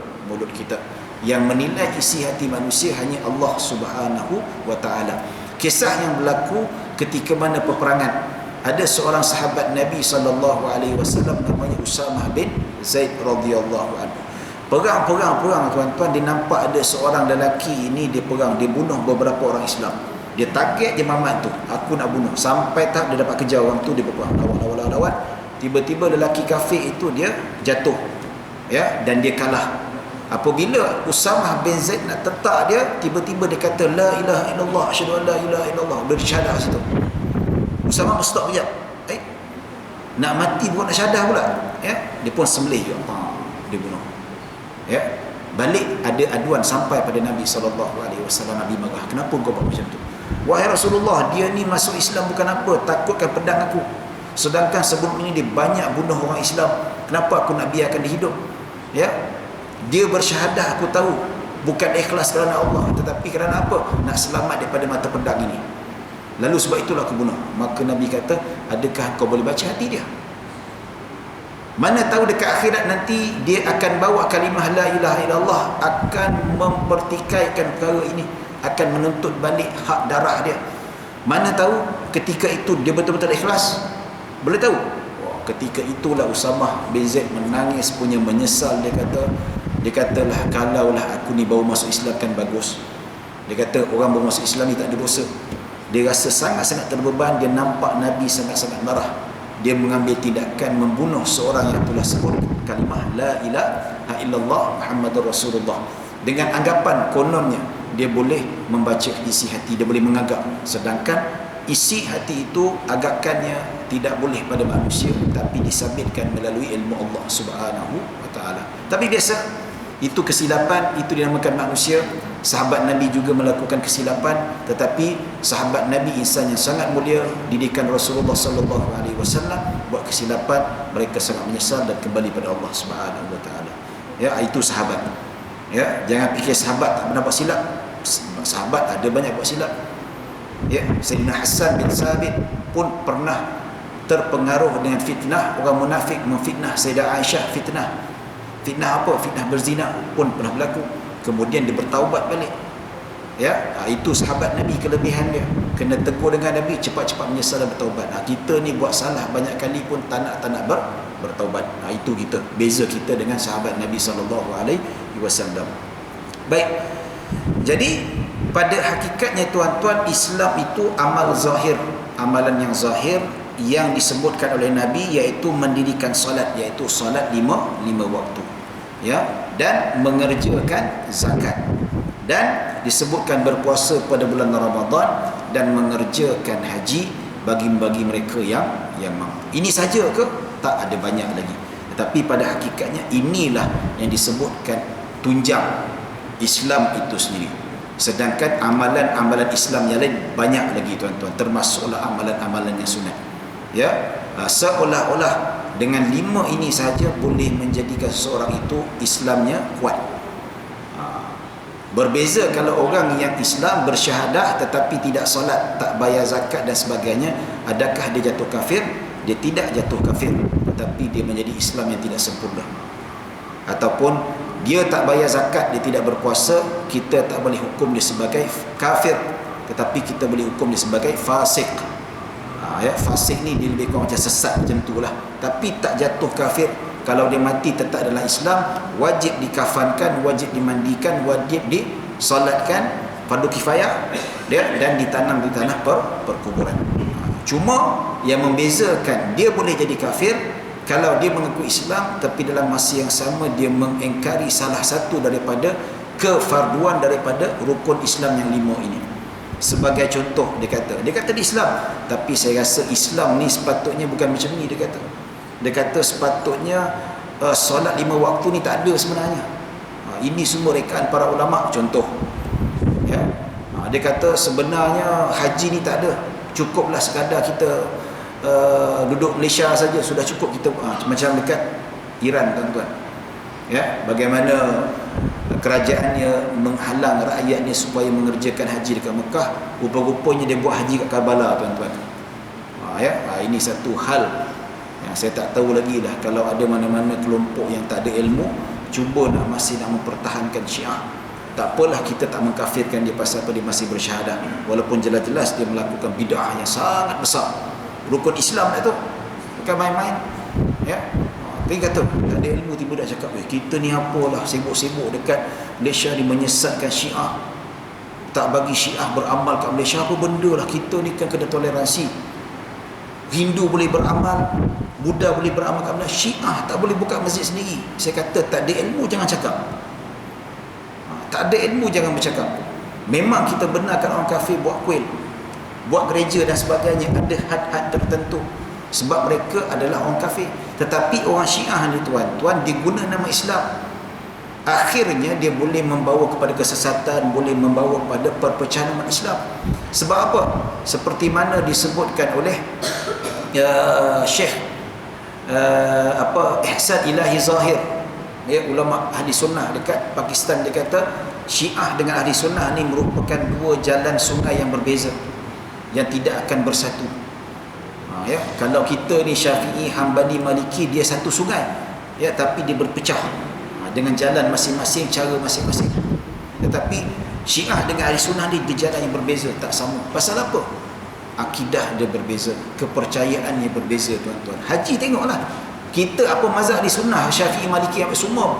kita. Yang menilai isi hati manusia hanya Allah Subhanahu wa taala. Kisah yang berlaku ketika mana peperangan, ada seorang sahabat Nabi sallallahu alaihi wasallam namanya Usamah bin Zaid radhiyallahu anhu. Perang tuan-tuan, dia nampak ada seorang lelaki ini dia perang, dia bunuh beberapa orang Islam. Dia target je mamat tu, aku nak bunuh. Sampai tak dia dapat kejar orang tu, dia berperang lawan. Tiba-tiba lelaki kafir itu dia jatuh. Ya, dan dia kalah. Apabila Usamah bin Zaid nak tetak dia, tiba-tiba dia kata la ilaha illallah asyhadu an la ilaha illallah. Dia syahadah situ. Usamah stop kejap. Nak mati bukan nak syahadah pula. Ya, dia pun sembelih juga. Dia bunuh. Ya. Balik ada aduan sampai pada Nabi SAW. Nabi marah, kenapa kau buat macam tu? Wahai Rasulullah, dia ni masuk Islam bukan apa, takutkan pedang aku. Sedangkan sebelum ini dia banyak bunuh orang Islam. Kenapa aku nak biarkan dia hidup? Ya. Dia bersyahadah, aku tahu, bukan ikhlas kerana Allah, tetapi kerana apa? Nak selamat daripada mata pedang ini. Lalu sebab itulah aku bunuh. Maka Nabi kata, adakah kau boleh baca hati dia? Mana tahu dekat akhirat nanti dia akan bawa kalimah la ilaha illallah, akan mempertikaikan perkara ini, akan menuntut balik hak darah dia. Mana tahu ketika itu dia betul-betul ikhlas? Boleh tahu? Wah, ketika itulah Usamah bin Zaid menangis punya menyesal. Dia katalah, kalaulah aku ni baru masuk Islam kan bagus. Dia kata orang baru masuk Islam ni tak ada dosa. Dia rasa sangat-sangat terbeban. Dia nampak Nabi sangat-sangat marah. Dia mengambil tindakan membunuh seorang yang telah sebut kalimah la ilaha illallah Muhammadur Rasulullah, dengan anggapan kononnya dia boleh membaca isi hati, dia boleh mengagak, sedangkan isi hati itu agakannya tidak boleh pada manusia, tapi disabitkan melalui ilmu Allah Subhanahu wa taala. Tapi biasa itu kesilapan, itu dinamakan manusia. Sahabat Nabi juga melakukan kesilapan, tetapi sahabat Nabi insan yang sangat mulia, didikan Rasulullah sallallahu alaihi wasallam, buat kesilapan, mereka sangat menyesal dan kembali pada Allah Subhanahu wa taala. Ya, itu sahabat. Ya, jangan fikir sahabat tak pernah buat silap. Sahabat ada banyak buat silap. Ya, Sayyidina Hassan bin Sabit pun pernah terpengaruh dengan fitnah orang munafik memfitnah Sayyidah Aisyah. Fitnah apa? Fitnah berzina pun pernah berlaku. Kemudian dia bertaubat balik. Ya, itu sahabat Nabi, kelebihan dia. Kena tegur dengan Nabi, cepat-cepat menyesal dan bertaubat. Kita ni buat salah banyak kali pun tak nak bertaubat. Itu kita, beza kita dengan sahabat Nabi SAW. Baik. Jadi pada hakikatnya tuan-tuan, Islam itu amal zahir, amalan yang zahir yang disebutkan oleh Nabi, iaitu mendirikan solat, iaitu solat lima waktu, ya, dan mengerjakan zakat, dan disebutkan berpuasa pada bulan Ramadan, dan mengerjakan haji bagi mereka yang mampu. Ini saja ke? Tak, ada banyak lagi. Tetapi pada hakikatnya inilah yang disebutkan tunjang Islam itu sendiri. Sedangkan amalan-amalan Islam yang lain banyak lagi tuan-tuan, termasuklah amalan-amalan yang sunat. Ya, seolah-olah dengan 5 ini saja boleh menjadikan seseorang itu Islamnya kuat. Berbeza kalau orang yang Islam bersyahadah tetapi tidak solat, tak bayar zakat dan sebagainya, adakah dia jatuh kafir? Dia tidak jatuh kafir, tetapi dia menjadi Islam yang tidak sempurna. Ataupun dia tak bayar zakat, dia tidak berpuasa, kita tak boleh hukum dia sebagai kafir, tetapi kita boleh hukum dia sebagai fasik. Ya, fasik ni dia lebih kurang macam sesat macam tu lah, tapi tak jatuh kafir. Kalau dia mati tetap dalam Islam, wajib dikafankan, wajib dimandikan, wajib disolatkan, fardu kifayah dia, dan ditanam di tanah perkuburan. Cuma yang membezakan dia boleh jadi kafir kalau dia mengaku Islam tapi dalam masa yang sama dia mengingkari salah satu daripada kefarduan daripada rukun Islam yang 5 ini. Sebagai contoh, dia kata di Islam, tapi saya rasa Islam ni sepatutnya bukan macam ni. Dia kata sepatutnya solat 5 waktu ni tak ada sebenarnya. Ini semua rekaan para ulama, contoh. Ya. Dia kata sebenarnya haji ni tak ada, cukuplah sekadar kita duduk Malaysia saja sudah cukup kita. Macam dekat Iran tuan-tuan. Ya, bagaimana kerajaannya menghalang rakyatnya supaya mengerjakan haji dekat Mekah, rupa-rupanya dia buat haji kat Karbala tuan-tuan. Ini satu hal yang saya tak tahu lagi lah. Kalau ada mana-mana kelompok yang tak ada ilmu cuba masih nak mempertahankan Syiah, tak apalah, kita tak mengkafirkan dia pasal apa, dia masih bersyahadah, walaupun jelas-jelas dia melakukan bid'ah yang sangat besar. Rukun Islam itu bukan main-main. Ya, dia kata tak ada ilmu, tiba dah cakap kita ni apalah, sibuk-sibuk dekat Malaysia ni menyesatkan Syiah, tak bagi Syiah beramal kat Malaysia. Apa benda lah, kita ni kan kena toleransi. Hindu boleh beramal, Buddha boleh beramal kat Malaysia, Syiah tak boleh buka masjid sendiri. Saya kata tak ada ilmu jangan cakap. Tak ada ilmu jangan bercakap. Memang kita benarkan orang kafir buat kuil, buat gereja dan sebagainya, ada had-had tertentu sebab mereka adalah orang kafir. Tetapi orang Syiah ni tuan-tuan, dia guna nama Islam, akhirnya dia boleh membawa kepada kesesatan, boleh membawa kepada perpecahan umat Islam. Sebab apa? Seperti mana disebutkan oleh Syekh Ihsan Ilahi Zahir, ya, ulama ahli sunnah dekat Pakistan. Dia kata Syiah dengan ahli sunnah ni merupakan 2 jalan sungai yang berbeza, yang tidak akan bersatu. ya, kalau kita ni Syafi'i, Hambali, Maliki, dia satu sungai, ya, tapi dia berpecah dengan jalan masing-masing, cara masing-masing. Tetapi Syiah dengan Ahli Sunnah ni jalan yang berbeza, tak sama. Pasal apa? Akidah dia berbeza, kepercayaan dia berbeza, tuan-tuan. Haji tengoklah, kita apa mazhab Ahli Sunnah, Syafi'i, Maliki, apa semua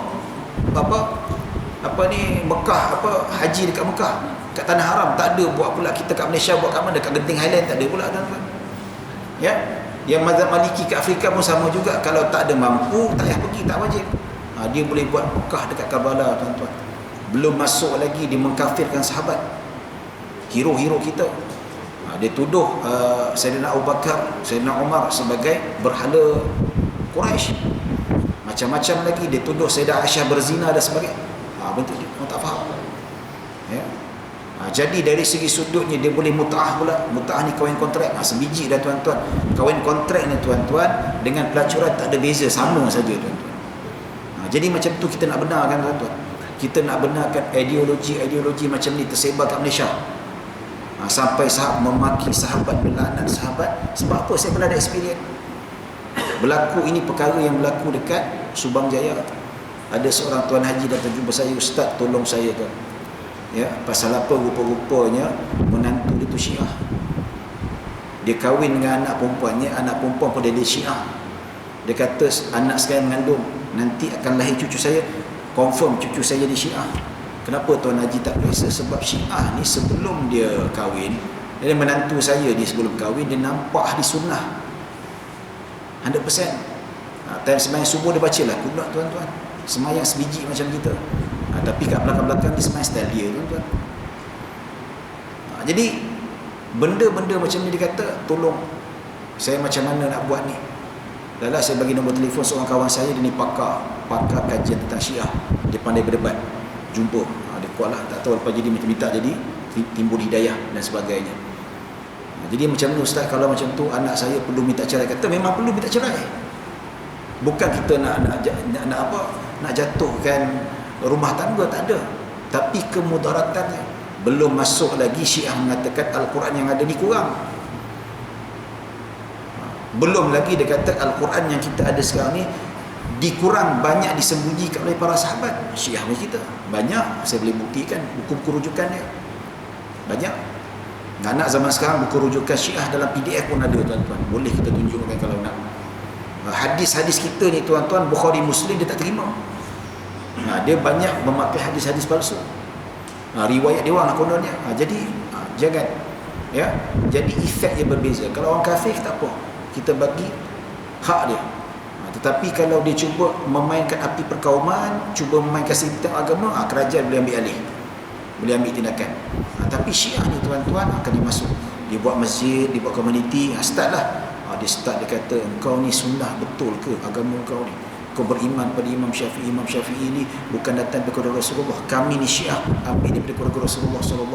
apa ni Mekah, apa haji dekat Mekah, kat tanah haram. Tak ada buat pula kita kat Malaysia, buat kat mana, dekat Genting Highland, tak ada pula, tuan-tuan. Ya, yang mazhab Maliki kat Afrika pun sama juga. Kalau tak ada mampu, tak payah pergi, tak wajib. Dia boleh buat Mekah dekat Karbala, tuan-tuan. Belum masuk lagi dia mengkafirkan sahabat, hero-hero kita. Dia tuduh Sayyidina Abu Bakar, Sayyidina Umar sebagai berhala Quraisy. Macam-macam lagi dia tuduh Sayyidah Aisyah berzina dan sebagainya. Bentuk dia, orang tak faham, ya. Jadi dari segi sudutnya dia boleh mut'ah pula. Mut'ah ni kahwin kontrak, sebiji dah, tuan-tuan. Kahwin kontrak ni, tuan-tuan, dengan pelacuran tak ada beza, sama saja, tuan-tuan. Jadi macam tu kita nak benarkan, tuan-tuan. Kita nak benarkan ideologi macam ni tersebar kat Malaysia. Sampai sahabat memaki sahabat, melaknat sahabat. Sebab apa? Saya pernah ada experience. Berlaku ini, perkara yang berlaku dekat Subang Jaya. Ada seorang tuan haji datang jumpa saya, "Ustaz, tolong saya, tuan. Ya, pasal apa rupa-rupanya menantu dia tu Syiah. Dia kahwin dengan anak perempuannya, anak perempuan pun dia Syiah. Dia kata anak sekarang mengandung, nanti akan lahir cucu saya, confirm cucu saya jadi Syiah." Kenapa tuan haji tak periksa? Sebab Syiah ni sebelum dia kahwin, dia menantu saya, dia sebelum kahwin dia nampak ahli sunnah 100%. Time sembahyang subuh dia bacalah kunut, tuan-tuan. Semayang sebiji macam kita. Tapi kat belakang-belakang dia semayang style dia, tuan-tuan. Jadi benda-benda macam ni dia kata, "Tolong saya macam mana nak buat ni?" Lala saya bagi nombor telefon seorang kawan saya, dia ni pakar kajian tentang Syiah. Dia pandai berdebat. Jumpa, dia kuat lah. Tak tahu lepas jadi minta jadi timbul hidayah dan sebagainya. Jadi macam ni, "Ustaz, kalau macam tu anak saya perlu minta cerai." Kata memang perlu minta cerai. Bukan kita nak jatuhkan rumah tangga, tak ada. Tapi kemudaratannya. Belum masuk lagi Syiah mengatakan Al-Quran yang ada ni kurang. Belum lagi dia kata Al-Quran yang kita ada sekarang ni dikurang, banyak disembunyikan oleh para sahabat. Syiah ni kita banyak, saya boleh buktikan buku-buku rujukan dia banyak. Anak zaman sekarang buku rujukan Syiah dalam PDF pun ada, tuan-tuan. Boleh kita tunjukkan kalau nak. Hadis-hadis kita ni, tuan-tuan, Bukhari, Muslim dia tak terima. Dia banyak memakai hadis-hadis palsu. Riwayat dia orang lah kononnya. Jadi jangan, ya. Jadi efek yang berbeza. Kalau orang kafir tak apa, kita bagi hak dia. Tetapi kalau dia cuba memainkan api perkauman, cuba memainkan sistem agama, kerajaan boleh ambil alih, boleh ambil tindakan. Tapi Syiah ni, tuan-tuan, akan dimasuk. Dia buat masjid, dia buat komuniti. Start lah. Dia start, dia kata, "Engkau ni sunnah betul ke agama kau ni? Kau beriman pada Imam Syafi'i. Imam Syafi'i ni bukan datang daripada Rasulullah. Kami ni Syiah ambil daripada keluarga Rasulullah SAW."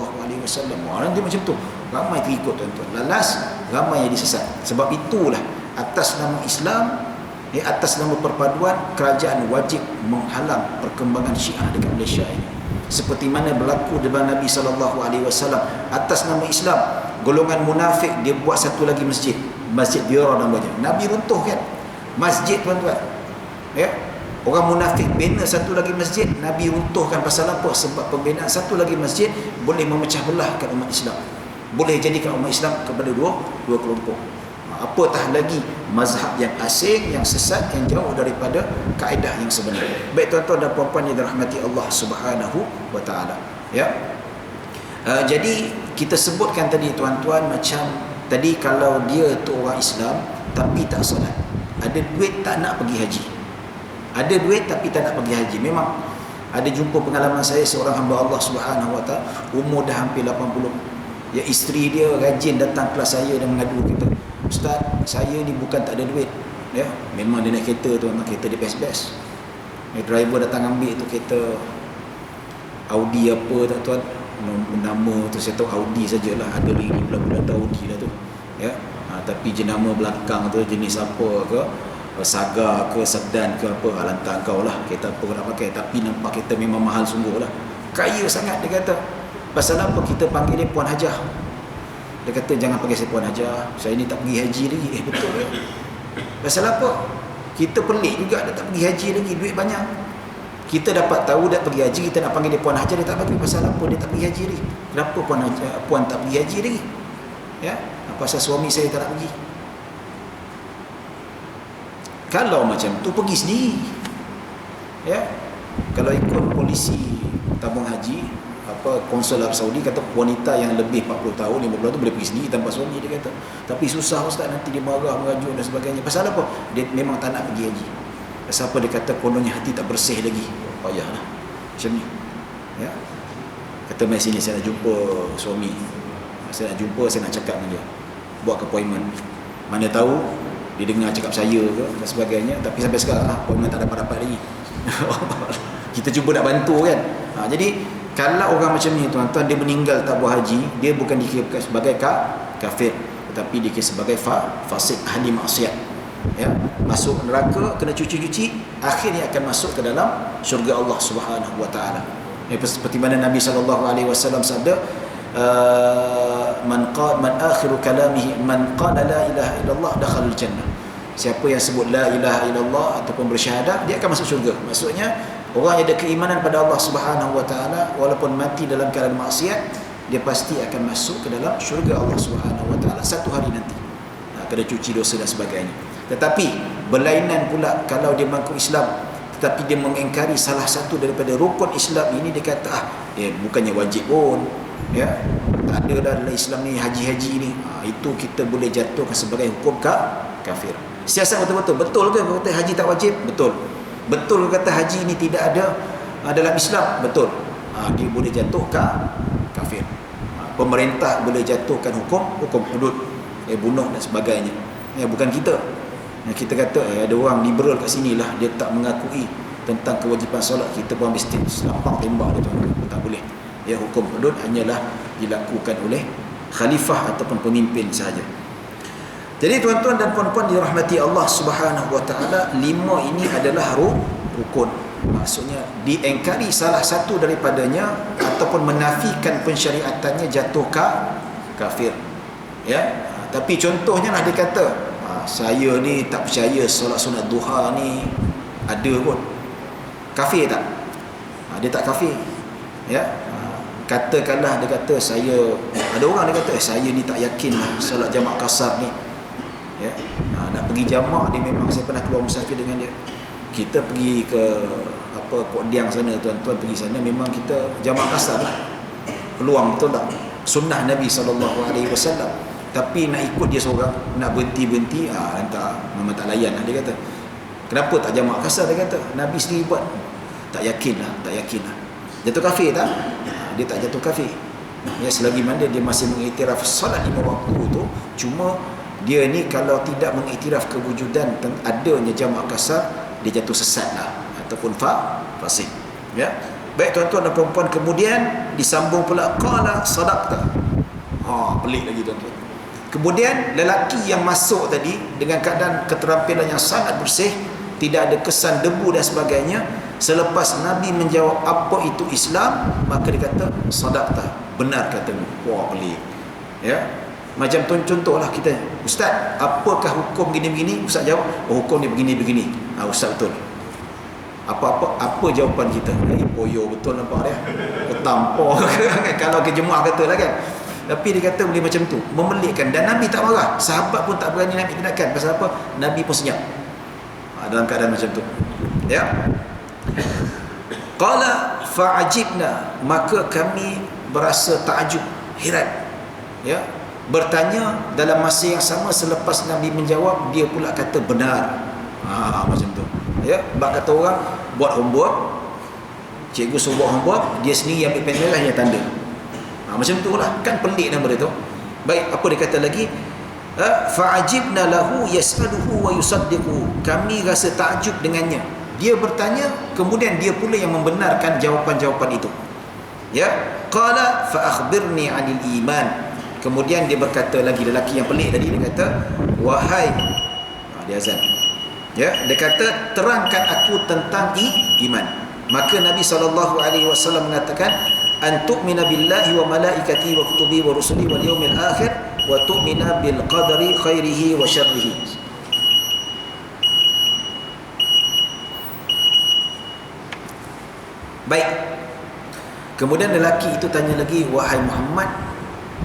Orang dia macam tu. Ramai terikut, tuan-tuan. Lalas, ramai yang disesat. Sebab itulah atas nama Islam, atas nama perpaduan, kerajaan wajib menghalang perkembangan Syiah dekat Malaysia ini. Seperti mana berlaku depan Nabi SAW. Atas nama Islam, golongan munafik dia buat satu lagi masjid, Masjid Diara namanya. Nabi runtuhkan masjid, tuan-tuan. Ya, orang munafik bina satu lagi masjid, Nabi runtuhkan. Pasal apa? Sebab pembinaan satu lagi masjid boleh memecah belahkan umat Islam, boleh jadikan umat Islam kepada dua kelompok. Apatah lagi mazhab yang asing, yang sesat, yang jauh daripada kaedah yang sebenar. Baik, tuan-tuan dan puan-puan yang dirahmati Allah Subhanahu wa taala. Ya. Jadi kita sebutkan tadi, tuan-tuan, macam tadi kalau dia tu orang Islam tapi tak solat, ada duit tak nak pergi haji, ada duit tapi tak nak pergi haji. Memang ada jumpa pengalaman saya, seorang hamba Allah Subhanahu wa taala, umur dah hampir 80. Ya, isteri dia rajin datang kelas saya dan mengadu kita, "Ustaz, saya ni bukan tak ada duit." Ya, memang dia naik kereta, tuan-tuan, kereta dia best-best. Driver datang ambil tu kereta Audi apa tak, tuan, nama tu saya tahu Audi sajalah, ada lagi bulan-bulan Audi lah tu, ya. Tapi jenama belakang tu jenis apa ke, Saga ke, Sedan ke apa, lantar kau lah kereta apa kau nak pakai. Tapi nampak kereta memang mahal sungguh lah, kaya sangat. Dia kata, pasal apa kita panggil dia Puan Hajah? Dia kata jangan panggil saya Puan Hajar, saya ni tak pergi haji lagi. Betul ke? Pasal apa? Kita pelik juga, dia tak pergi haji lagi, duit banyak. Kita dapat tahu dia pergi haji, kita nak panggil dia Puan Hajar, dia tak bagi. Pasal apa dia tak pergi haji lagi? Kenapa Puan tak pergi haji lagi? Ya, pasal suami saya tak nak pergi. Kalau macam tu pergi sendiri. Ya. Kalau ikut polisi tabung haji, konsul Arab Saudi kata wanita yang lebih 40 tahun, 50 tahun boleh pergi sendiri tanpa suami, dia kata. Tapi susah ustaz, nanti dia marah, merajuk dan sebagainya. Pasal apa? Dia memang tak nak pergi haji. Pasal apa? Dia kata kononnya hati tak bersih lagi. Payahlah. Macam ni. Ya. Kata mai sini saya nak jumpa suami. Saya nak jumpa, saya nak cakap dengan dia. Buat appointment. Mana tahu dia dengar cakap saya ke dan sebagainya, tapi sampai sekarang appointment tak dapat lagi. Kita cuba nak bantu kan. Jadi kalau orang macam ni tuan-tuan, dia meninggal tak buat haji, dia bukan dikira sebagai kafir, tetapi dikira sebagai fasik, ahli maksiat. Ya, masuk neraka, kena cuci-cuci, akhirnya akan masuk ke dalam syurga Allah Subhanahu wa taala. Seperti mana Nabi sallallahu alaihi wasallam sabda, man akhiru kalamihi man qala la ilaha illallah dakhala al-jannah. Siapa yang sebut la ilaha illallah ataupun bersyahadat, dia akan masuk syurga. Maksudnya orang yang ada keimanan pada Allah Subhanahu wa taala walaupun mati dalam keadaan maksiat, dia pasti akan masuk ke dalam syurga Allah Subhanahu wa taala satu hari nanti. Kena cuci dosa dan sebagainya. Tetapi berlainan pula kalau dia mengaku Islam tetapi dia mengingkari salah satu daripada rukun Islam ini, dia kata bukannya wajib pun, ya, tak ada dah dalam Islam ni haji-haji ni. Itu kita boleh jatuhkan sebagai hukum kafir. Siasat betul-betul. Betul ke kata haji tak wajib? Betul. Betul ke kata haji ni tidak ada dalam Islam? Betul. Dia boleh jatuh kafir. Pemerintah boleh jatuhkan hukum hudud, bunuh dan sebagainya. Bukan kita. Kita kata ada orang liberal kat sini lah, dia tak mengakui tentang kewajipan solat, kita pun mesti selampak tembak dia tu. Tak boleh. Hukum hudud hanyalah dilakukan oleh khalifah ataupun pemimpin sahaja. Jadi tuan-tuan dan puan-puan dirahmati Allah Subhanahu wa taala, 5 ini adalah rukun. Maksudnya diingkari salah satu daripadanya ataupun menafikan pensyariatannya jatuh kafir. Ya. Tapi contohnya lah dia kata, saya ni tak percaya solat sunat duha ni ada pun. Kafir tak? Dia tak kafir. Ya. Katakanlah dia kata ada orang dia kata saya ni tak yakin lah solat jamak kasar ni. Ya. Nak pergi jamak dia, memang saya pernah keluar musafir dengan dia. Kita pergi ke Pok Diang sana, tuan-tuan pergi sana, memang kita jamak kasar lah. Peluang betul tak? Sunnah Nabi SAW. Tapi nak ikut dia seorang, nak berhenti, hantar, memang tak layan lah dia kata. Kenapa tak jamak kasar dia kata? Nabi sendiri buat. Tak yakin lah. Jatuh kafir tak? Dia tak jatuh kafir. Ya, selagi mana dia masih mengiktiraf solat 5 waktu tu, cuma dia ni kalau tidak mengiktiraf kewujudan adanya jamak kasar, dia jatuh sesat lah ataupun fasik. Ya. Baik tuan-tuan dan puan-puan, kemudian disambung pula qala sadaqta. Pelik lagi tuan-tuan. Kemudian lelaki yang masuk tadi dengan keadaan keterampilan yang sangat bersih, tidak ada kesan debu dan sebagainya, selepas Nabi menjawab apa itu Islam, maka dia kata sadaqta, benar katamu. Pelik. Ya. Macam contohlah kita, ustaz, apakah hukum gini-begini? Ustaz jawab, hukum ni begini-begini. Ustaz betul. Apa jawapan kita? Poyo betul nampak dia. Ketampar kalau ke jemaah katalah kan. Tapi dia kata boleh macam tu, memelikkan, dan Nabi tak marah. Sahabat pun tak berani Nabi tindakan. Pasal apa? Nabi pun senyap dalam keadaan macam tu. Ya. Qala fa'ajibna, maka kami berasa takjub, heran. Ya. Bertanya dalam masa yang sama, selepas Nabi menjawab, dia pula kata benar. Macam tu. Ya, bab kata orang buat homework, cikgu suruh buat homework, dia sendiri ambil pen merah, dia tanda. Macam tu lah, kan pelik nama dia tu. Baik, apa dia kata lagi? Fa'ajibna lahu yas'aluhu wa yusaddiquhu, kami rasa takjub dengannya. Dia bertanya, kemudian dia pula yang membenarkan jawapan-jawapan itu. Ya, qala fa akhbirni 'anil iman. Kemudian dia berkata lagi, lelaki yang pelik tadi, dia kata, wahai, dia azan. Ya, dia kata, terangkan aku tentang iman. Maka Nabi SAW mengatakan, an tu'mina billahi wa malaikatihi wa kutubihi wa rusulihi wal yawmil akhir wa tu'mina bil qadari khairihi wa syarrihi. Baik. Kemudian lelaki itu tanya lagi, wahai Muhammad,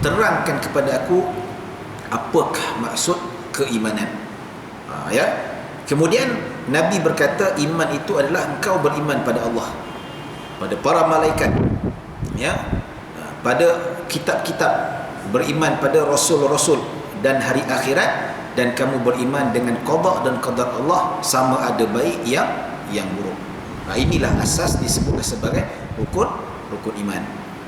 terangkan kepada aku apakah maksud keimanan. Ya. Kemudian Nabi berkata, iman itu adalah engkau beriman pada Allah, pada para malaikat, ya, pada kitab-kitab, beriman pada rasul-rasul dan hari akhirat, dan kamu beriman dengan qada dan qadar Allah, sama ada baik yang buruk. Inilah asas disebut sebagai rukun iman.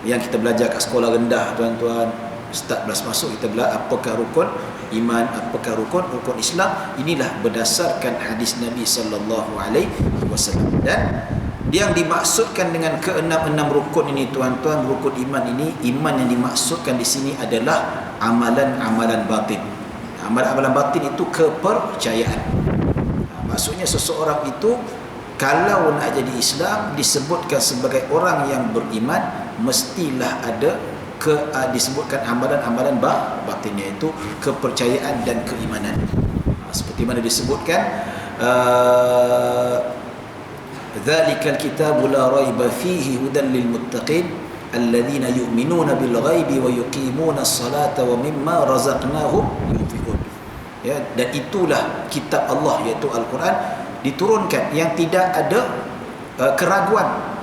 Yang kita belajar kat sekolah rendah, tuan-tuan, start belas masuk kita belajar apakah rukun iman, apakah rukun Islam. Inilah berdasarkan hadis Nabi sallallahu alaihi wasallam. Dan yang dimaksudkan dengan keenam rukun ini, tuan-tuan, rukun iman ini, iman yang dimaksudkan di sini adalah amalan-amalan batin. Amalan-amalan batin itu kepercayaan. Maksudnya seseorang itu kalau nak jadi Islam, disebutkan sebagai orang yang beriman, mestilah ada disebutkan amalan-amalan batin, iaitu kepercayaan dan keimanan. Seperti mana disebutkan, dzalikal kitabu la raiba fihi hudan lil muttaqin alladzina yu'minuna bil ghaibi wa yuqimuna as-salata wa mimma razaqnahum yunfiqun. Ya, dan itulah kitab Allah, iaitu Al-Quran, diturunkan yang tidak ada keraguan,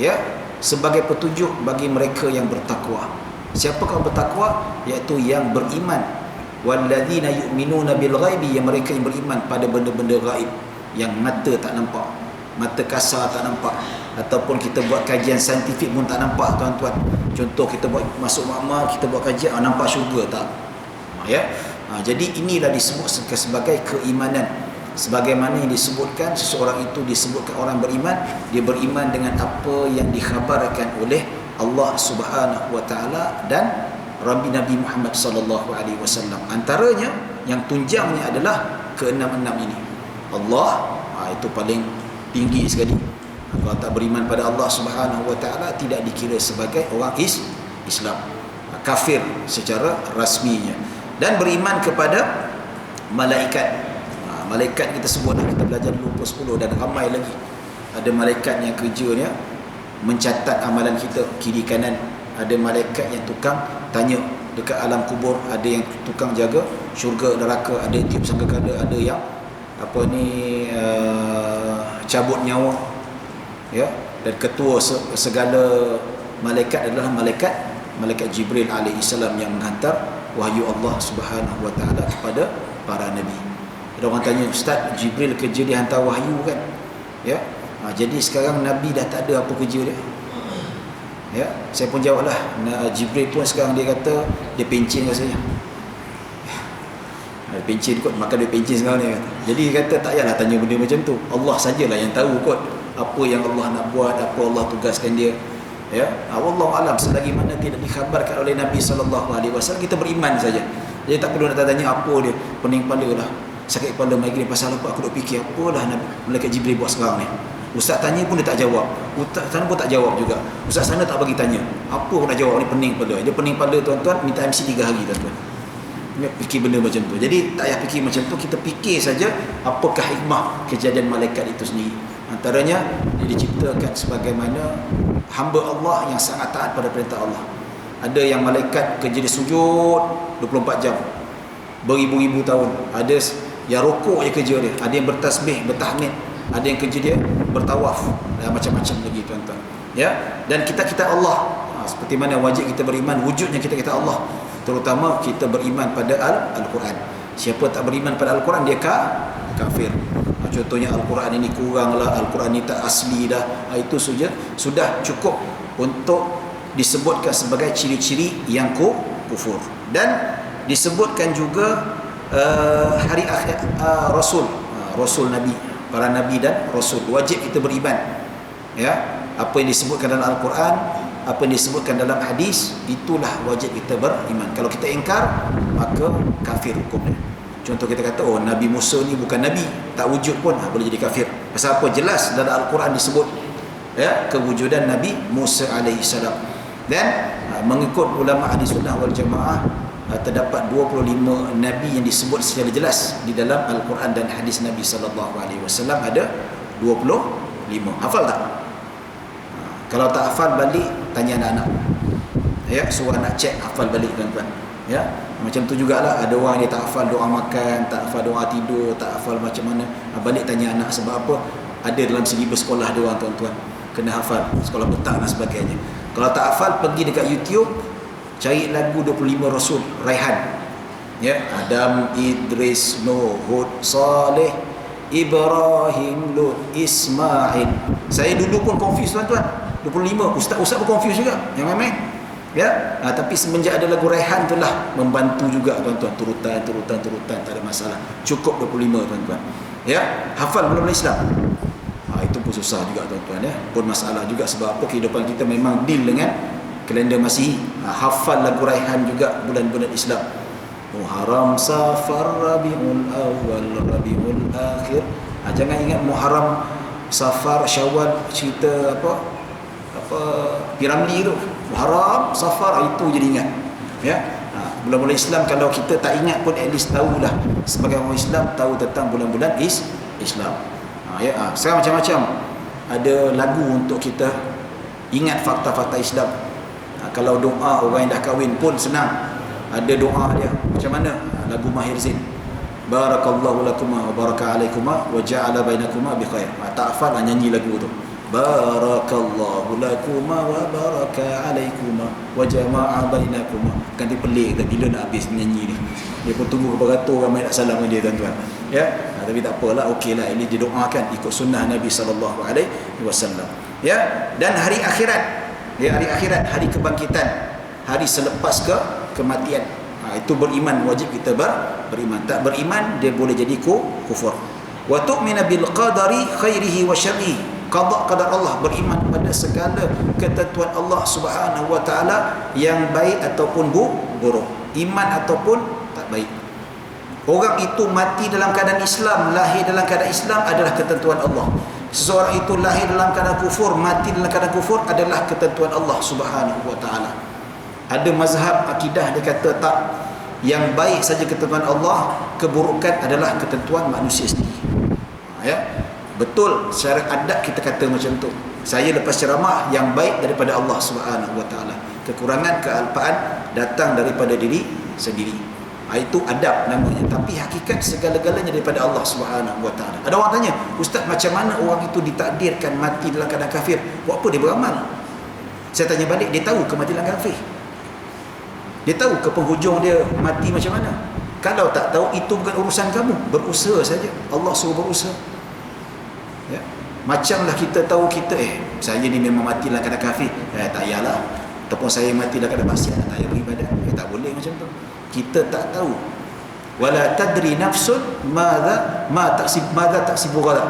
ya, sebagai petunjuk bagi mereka yang bertakwa. Siapakah bertakwa? Iaitu yang beriman. Walladzina yu'minuna bil ghaibi, yang mereka yang beriman pada benda-benda gaib yang mata tak nampak, mata kasar tak nampak, ataupun kita buat kajian saintifik pun tak nampak, tuan-tuan. Contoh kita buat masuk makmal, kita buat kajian, nampak syurga tak? Ya. Jadi inilah disebut sebagai keimanan. Sebagaimana yang disebutkan, seseorang itu disebutkan orang beriman, dia beriman dengan apa yang dikhabarkan oleh Allah Subhanahu wa taala dan Nabi Muhammad sallallahu alaihi wasallam. Antaranya yang tunjangnya adalah keenam-enam ini. Allah, itu paling tinggi sekali. Kalau tak beriman pada Allah Subhanahu wa taala, tidak dikira sebagai orang Islam, kafir secara rasminya. Dan beriman kepada malaikat. Malaikat kita sebut, kita belajar dulu pukul 10, dan ramai lagi. Ada malaikat yang kerjanya mencatat amalan kita kiri kanan. Ada malaikat yang tukang tanya dekat alam kubur, ada yang tukang jaga syurga neraka, ada yang tiup sangkakala, ada yang cabut nyawa, ya. Dan ketua segala malaikat adalah malaikat Jibril alaihi salam, yang menghantar wahyu Allah Subhanahu wa taala kepada para nabi. Ada orang tanya, Ustaz, Jibril kerja dia hantar wahyu kan? Ya. Jadi sekarang Nabi dah tak ada apa kerja dia. Ya, saya pun jawablah, Jibril pun sekarang dia kata dia pencin rasanya. Dia pencin kot, maka dia pencin sekarang ni. Jadi dia kata tak payahlah tanya benda macam tu. Allah sajalah yang tahu kot apa yang Allah nak buat, apa Allah tugaskan dia. Ya, wallahu alam, selagi mana tidak dikhabarkan oleh Nabi sallallahu alaihi wasallam, kita beriman saja. Jadi tak perlu nak tanya apa dia, pening kepala lah, sakit kepala, migrain, pasal apa, aku duk fikir apalah malaikat Jibril buat sekarang ni. Ustaz tanya pun dia tak jawab, ustaz sana pun tak jawab juga, ustaz sana tak bagi tanya, apa pun nak jawab ni, pening kepala. Dia pening kepala, tuan-tuan, minta MC 3 hari, tuan-tuan. Dia fikir benda macam tu. Jadi tak payah fikir macam tu, kita fikir saja apakah hikmah kejadian malaikat itu sendiri. Antaranya dia diciptakan sebagaimana hamba Allah yang sangat taat pada perintah Allah. Ada yang malaikat kerja dia sujud 24 jam, beribu-ribu tahun. Ada yang rokok je kerja dia, ada yang bertasbih, bertahmid, ada yang kerja dia bertawaf, dan macam-macam lagi, tuan-tuan. Ya, dan kita Allah, seperti mana wajib kita beriman, wujudnya kita Allah, terutama kita beriman pada Al-Quran. Siapa tak beriman pada Al-Quran, dia kafir. Contohnya Al-Quran ini kuranglah, Al-Quran ini tak asli dah, itu sudah cukup untuk disebutkan sebagai ciri-ciri yang kufur. Dan disebutkan juga hari akhir, Rasul Nabi, para Nabi dan Rasul, wajib kita beriman. Ya, apa yang disebutkan dalam Al-Quran, apa yang disebutkan dalam hadis, itulah wajib kita beriman. Kalau kita ingkar, maka kafir hukumnya. Contoh kita kata, oh Nabi Musa ni bukan Nabi, tak wujud pun, boleh jadi kafir. Pasal apa? Jelas dalam Al-Quran disebut, ya, kewujudan Nabi Musa alaihi salam. Dan mengikut ulama ahli sunnah wal jamaah, terdapat 25 nabi yang disebut secara jelas di dalam Al-Quran dan hadis Nabi sallallahu alaihi wasallam, ada 25. Hafal tak? Kalau tak hafal, balik tanya anak-anak. Ya, suruh anak cek, hafal balik tuan-tuan. Ya, macam tu jugalah, ada orang dia tak hafal doa makan, tak hafal doa tidur, tak hafal macam mana. Balik tanya anak, sebab apa? Ada dalam segi bersekolah dia orang tuan-tuan, kena hafal sekolah petang dan sebagainya. Kalau tak hafal, pergi dekat YouTube, cari lagu 25 Rasul Raihan. Ya, Adam, Idris, Nuh, Hud, Saleh, Ibrahim, Lut, Ismail. Saya dulu pun confuse tuan-tuan. 25 ustaz pun confuse juga, jangan main. Ya, tapi semenjak ada lagu Raihan itulah membantu juga tuan-tuan, turutan tak ada masalah. Cukup 25 tuan-tuan. Ya, hafal mula-mula Islam. Itu pun susah juga tuan-tuan, ya. Pun masalah juga, sebab apa? Kehidupan kita memang deal dengan kalender Masihi. Hafal lagu Raihan juga bulan-bulan Islam. Muharram, Safar, Rabiul Awal, Rabiul Akhir. Jangan ingat Muharram, Safar, Syawal, cerita apa Piramli tu. Muharram, Safar, itu jadi ingat. Ya. Bulan-bulan Islam kalau kita tak ingat pun, at least tahulah, sebagai orang Islam tahu tentang bulan-bulan Islam. Sekarang macam-macam ada lagu untuk kita ingat fakta-fakta Islam. Kalau doa orang yang dah kahwin pun senang, ada doa dia macam mana. Lagu Mahir Zain, barakallahu lakuma wa baraka alaikuma wa ja'ala bainakuma bi khair. Tak hafal, nyanyi lagu tu. Barakallahu lakuma wa baraka alaikuma wa jama'a bainakuma. Kan dia pelik dah bila nak habis nyanyi ni. Dia pun tunggu beratur ramai nak salam dengan dia tuan-tuan. Ya, tapi tak apalah, okeylah, ini didoakan ikut sunnah Nabi sallallahu alaihi wasallam. Ya, dan hari akhirat. Ya, hari akhirat, hari kebangkitan, hari selepas kematian. Itu beriman, wajib kita beriman. Tak beriman, dia boleh jadi kufur. Wa tu'mina bil qadari khairihi wa syarrihi. Qada qadar Allah, beriman pada segala ketentuan Allah Subhanahu wa taala yang baik ataupun buruk, iman ataupun tak baik. Orang itu mati dalam keadaan Islam, lahir dalam keadaan Islam adalah ketentuan Allah. Seseorang itu lahir dalam keadaan kufur, mati dalam keadaan kufur adalah ketentuan Allah Subhanahu wa taala. Ada mazhab akidah dia kata tak, yang baik saja ketentuan Allah, keburukan adalah ketentuan manusia sendiri. Ya. Betul, secara adat kita kata macam tu. Saya lepas ceramah, yang baik daripada Allah Subhanahu wa taala. Kekurangan, kealpaan datang daripada diri sendiri. Itu adab namanya. Tapi hakikat segala-galanya daripada Allah Subhanahu wa taala. Ada orang tanya, ustaz, macam mana orang itu ditakdirkan mati dalam keadaan kafir? Buat apa dia beramal? Saya tanya balik, dia tahu ke mati dalam kafir? Dia tahu ke penghujung dia mati macam mana? Kalau tak tahu, itu bukan urusan kamu. Berusaha saja. Allah suruh berusaha. Ya. Macamlah kita tahu kita saya ni memang mati dalam keadaan kafir, tak payahlah. Ataupun saya mati dalam keadaan maksiat, tak payah beribadat. Tak boleh macam tu. Kita tak tahu. Wala tadri nafsun madza taksibu ghadan.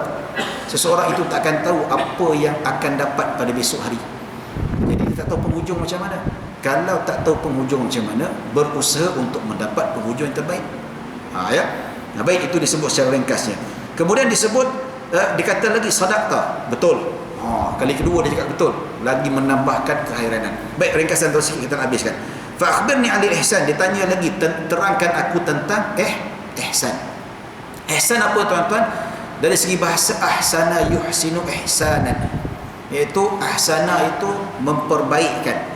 Seseorang itu tak akan tahu apa yang akan dapat pada besok hari. Jadi dia tak tahu penghujung macam mana. Kalau tak tahu penghujung macam mana, berusaha untuk mendapat penghujung yang terbaik. Ya. Baik, itu disebut secara ringkasnya. Kemudian disebut dikata lagi sadaqta, betul. Kali kedua dia cakap betul, lagi menambahkan kehairanan. Baik, ringkasan terus kita habiskan. Fa akhbirni 'anil ihsan, ditanya lagi, terangkan aku tentang ihsan. Ihsan apa tuan-tuan? Dari segi bahasa, ahsana yuhsinu ihsanan, iaitu ahsana itu memperbaikkan.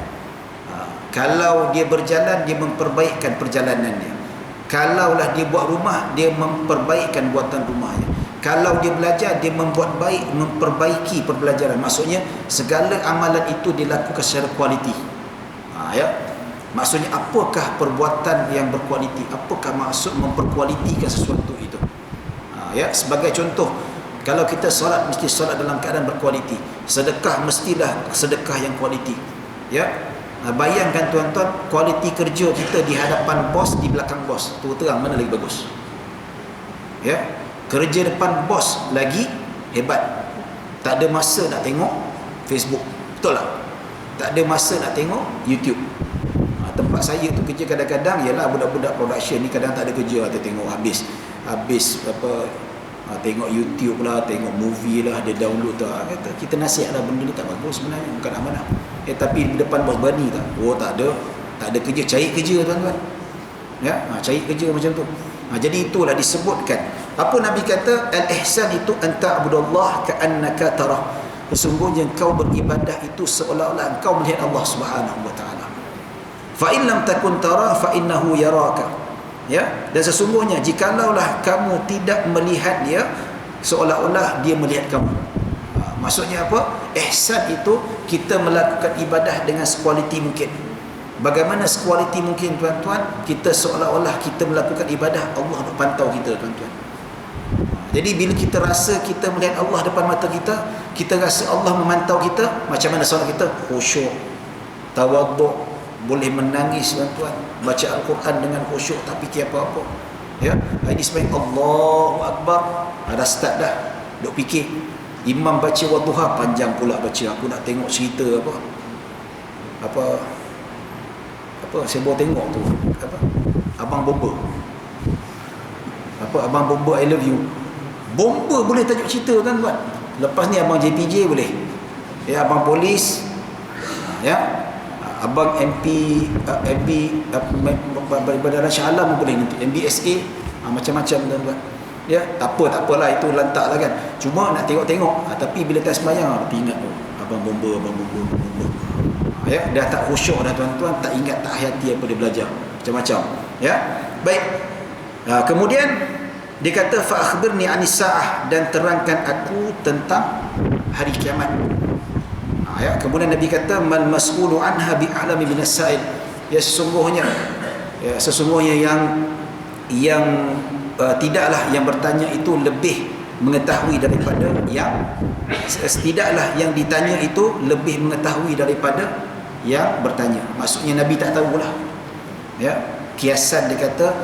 Kalau dia berjalan, dia memperbaikkan perjalanannya. Kalaulah dia buat rumah, dia memperbaikkan buatan rumahnya. Kalau dia belajar, dia memperbaiki perbelajaran. Maksudnya segala amalan itu dilakukan secara kualiti. Ya. Maksudnya apakah perbuatan yang berkualiti? Apakah maksud memperkualitikan sesuatu itu? Ya, sebagai contoh, kalau kita solat, mesti solat dalam keadaan berkualiti. Sedekah, mestilah sedekah yang kualiti. Ya. Bayangkan tuan-tuan, kualiti kerja kita di hadapan bos, di belakang bos, terang mana lagi bagus? Ya. Kerja depan bos lagi hebat. Tak ada masa nak tengok Facebook, betul tak? Tak ada masa nak tengok YouTube. Tempat saya tu kerja kadang-kadang ialah budak-budak production ni kadang tak ada kerja, kita tengok habis tengok YouTube lah, tengok movie lah, dia download tu. Kita nasihat lah, benda ni tak bagus sebenarnya, bukan amanah. Tapi di depan bos berani tak? Oh tak ada kerja, cari kerja tuan-tuan. Ya, cari kerja macam tu. Jadi itulah disebutkan. Apa Nabi kata? Al-ihsan itu anta abudullah ka'annaka tarah. Sesungguhnya engkau beribadah itu seolah-olah engkau melihat Allah Subhanahu wa taala. Fa in lam takun tara fa innahu yaraka. Ya, dan sesungguhnya jikalaulah kamu tidak melihat dia, seolah-olah dia melihat kamu. Maksudnya apa? Ihsan itu kita melakukan ibadah dengan sekualiti mungkin. Bagaimana sekualiti mungkin tuan-tuan? Kita seolah-olah kita melakukan ibadah, Allah nak pantau kita tuan-tuan. Jadi bila kita rasa kita melihat Allah depan mata kita, kita rasa Allah memantau kita, macam mana solat kita? Khusyuk, tawaduk, boleh menangis tuan-tuan, baca Al-Quran dengan khusyuk tak fikir apa-apa. Ya, ini sebaik Allahu Akbar, ada start dah, duk fikir. Imam baca wadduha panjang pula baca, aku nak tengok cerita apa saya baru tengok tu, Abang Bomba, Abang Bomba I love you. Bomba boleh tajuk cerita tuan-tuan. Lepas ni Abang JPJ boleh, ya, Abang Polis, ya, Abang MP Bandar Shah Alam boleh nanti, MBSA, macam-macam tuan-tuan. Ya, tak apalah, itu lantak lah kan. Cuma nak tengok-tengok, tapi bila tak sembahyang ingat Abang Bomba. Ya, dah tak khusyuk dah tuan-tuan, tak ingat, tak hayati apa dia belajar, macam-macam. Ya, baik. Kemudian dia kata fa akhbirni anis saah, dan terangkan aku tentang hari kiamat. Ya, kemudian Nabi kata mal mas'ulu anha bi'alami minas sa'il. Ya, sesungguhnya yang tidaklah yang bertanya itu lebih mengetahui daripada tidaklah yang ditanya itu lebih mengetahui daripada yang bertanya. Maksudnya Nabi tak tahulah. Ya, kiasan dia kata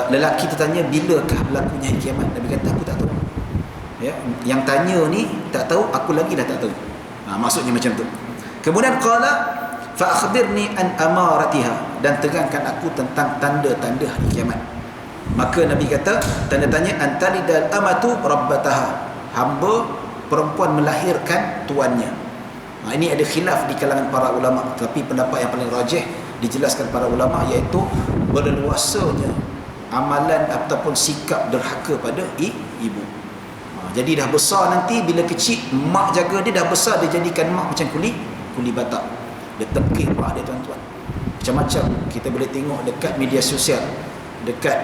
lelaki tertanya bilakah berlakunya hari kiamat. Nabi kata aku tak tahu. Ya, yang tanya ni tak tahu, aku lagi dah tak tahu. Maksudnya macam tu. Kemudian qala fa akhbirni an amaratiha, dan terangkan aku tentang tanda-tanda hari kiamat. Maka Nabi kata tanda-tanya antalidal amatu rabbataha, hamba perempuan melahirkan tuannya. Ini ada khilaf di kalangan para ulama, tapi pendapat yang paling rajih dijelaskan para ulama iaitu berleluasanya amalan ataupun sikap derhaka pada ibu. Jadi dah besar nanti, bila kecil mak jaga dia, dah besar dia jadikan mak macam kuli batak. Dia tengking mak dia tuan-tuan. Macam-macam kita boleh tengok dekat media sosial, dekat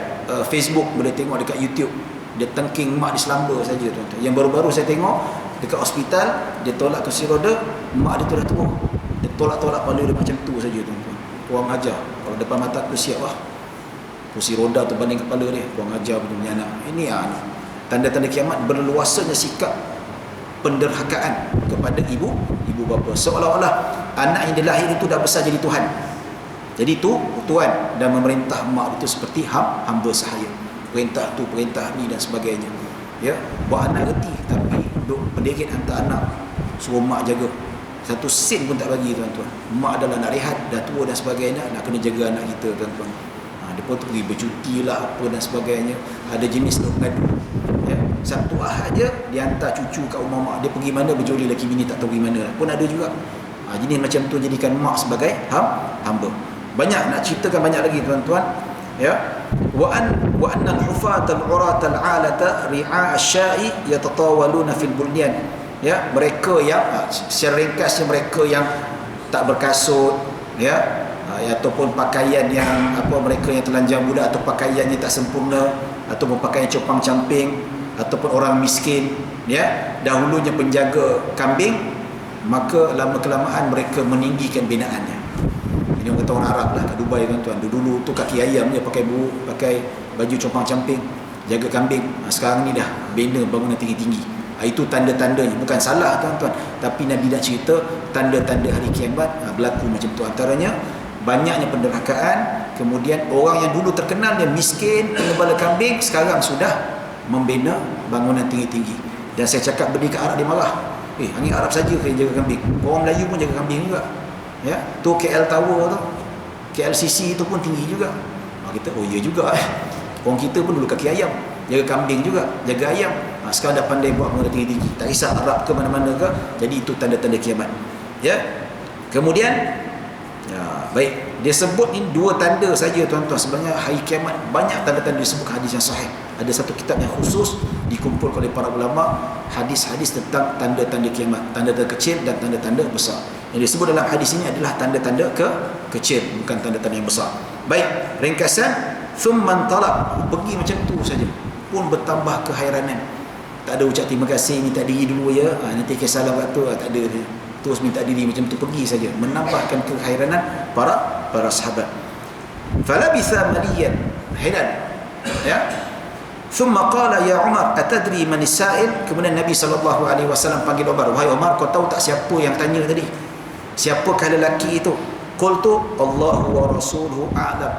Facebook, boleh tengok dekat YouTube. Dia tengking mak di selamba saja tuan-tuan. Yang baru-baru saya tengok dekat hospital, dia tolak kursi roda, mak dia tu dah tua. Dia tolak-tolak kepala dia macam tu saja tuan-tuan. Kurang ajar. Kalau depan mata aku siap lah, kursi roda tu banding kepala dia. Kurang ajar punya anak. Ini tanda-tanda kiamat, berluasanya sikap penderhakaan kepada ibu bapa, seolah-olah anak yang dilahir itu dah besar jadi Tuhan. Jadi itu tuan, dan memerintah mak itu seperti hamba sahaya. Perintah tu, perintah ni dan sebagainya. Ya, buat anak reti, tapi duk penderit hantar anak, suruh mak jaga. Satu sen pun tak bagi tuan-tuan. Mak adalah nak rehat, dah tua dan sebagainya, nak kena jaga anak kita tuan-tuan. Dia pun pergi bercuti lah apa dan sebagainya. Ada jenis duk mengadu. Ya, Sabtu Ahad je dia hantar cucu kat rumah mak, dia pergi mana berjoli laki bini tak tahu pergi mana lah. Pun ada juga. Jenis macam tu, jadikan mak sebagai hamba. Banyak nak ceritakan, banyak lagi tuan-tuan. Ya, wa annal hufatal uratal alata ri'a asya'i yatatawaluna fil bunyan. Ya, mereka yang secara ringkasnya mereka yang tak berkasut, ya, ataupun pakaian yang mereka yang telanjang budak, atau pakaian yang tak sempurna, ataupun pakaian copang-camping, ataupun orang miskin, ya, dahulunya penjaga kambing, maka lama-kelamaan mereka meninggikan binaannya. Ini orang kata orang Arab lah kat Dubai tuan-tuan. Dulu tu kaki ayam je pakai baju copang-camping, jaga kambing. Sekarang ni dah bina bangunan tinggi-tinggi. Itu tanda-tandanya, bukan salah tuan-tuan, tapi Nabi dah cerita tanda-tanda hari kiamat berlaku macam tu. Antaranya banyaknya penderhakaan, kemudian orang yang dulu terkenal dia miskin, pengembala kambing, sekarang sudah membina bangunan tinggi-tinggi. Dan saya cakap berdiri kat Arab, dia marah. Hanya Arab saja yang jaga kambing, orang Melayu pun jaga kambing juga. Ya, tu KL Tower tu, KLCC tu pun tinggi juga. Kita ya juga orang kita pun dulu kaki ayam, jaga kambing juga, jaga ayam. Sekarang dah pandai buat bangunan tinggi-tinggi. Tak kisah Arab ke mana-mana ke. Jadi itu tanda-tanda kiamat. Ya. Kemudian baik, dia sebut ni 2 tanda saja tuan-tuan. Sebenarnya hari kiamat banyak tanda-tanda disebut hadis yang sahih. Ada satu kitab yang khusus dikumpulkan oleh para ulama, hadis-hadis tentang tanda-tanda kiamat, tanda-tanda kecil dan tanda-tanda besar. Yang disebut dalam hadis ini adalah tanda-tanda kecil, bukan tanda-tanda yang besar. Baik, ringkasan, thumman talab, pergi macam tu saja pun bertambah kehairanan. Tak ada ucap terima kasih, minta diri dulu ya, nanti ke salam waktu, tak ada, terus minta diri macam tu, pergi saja, menambahkan kehairanan para sahabat. Falabitha maliyan, hairan, ya. Thumma qala ya Umar atadri man as-sa'il. Kemudian Nabi SAW panggil Umar, wahai Umar, kau tahu tak siapa yang tanya tadi? Siapakah lelaki itu? Qultu Allahu wa rasuluhu a'lam.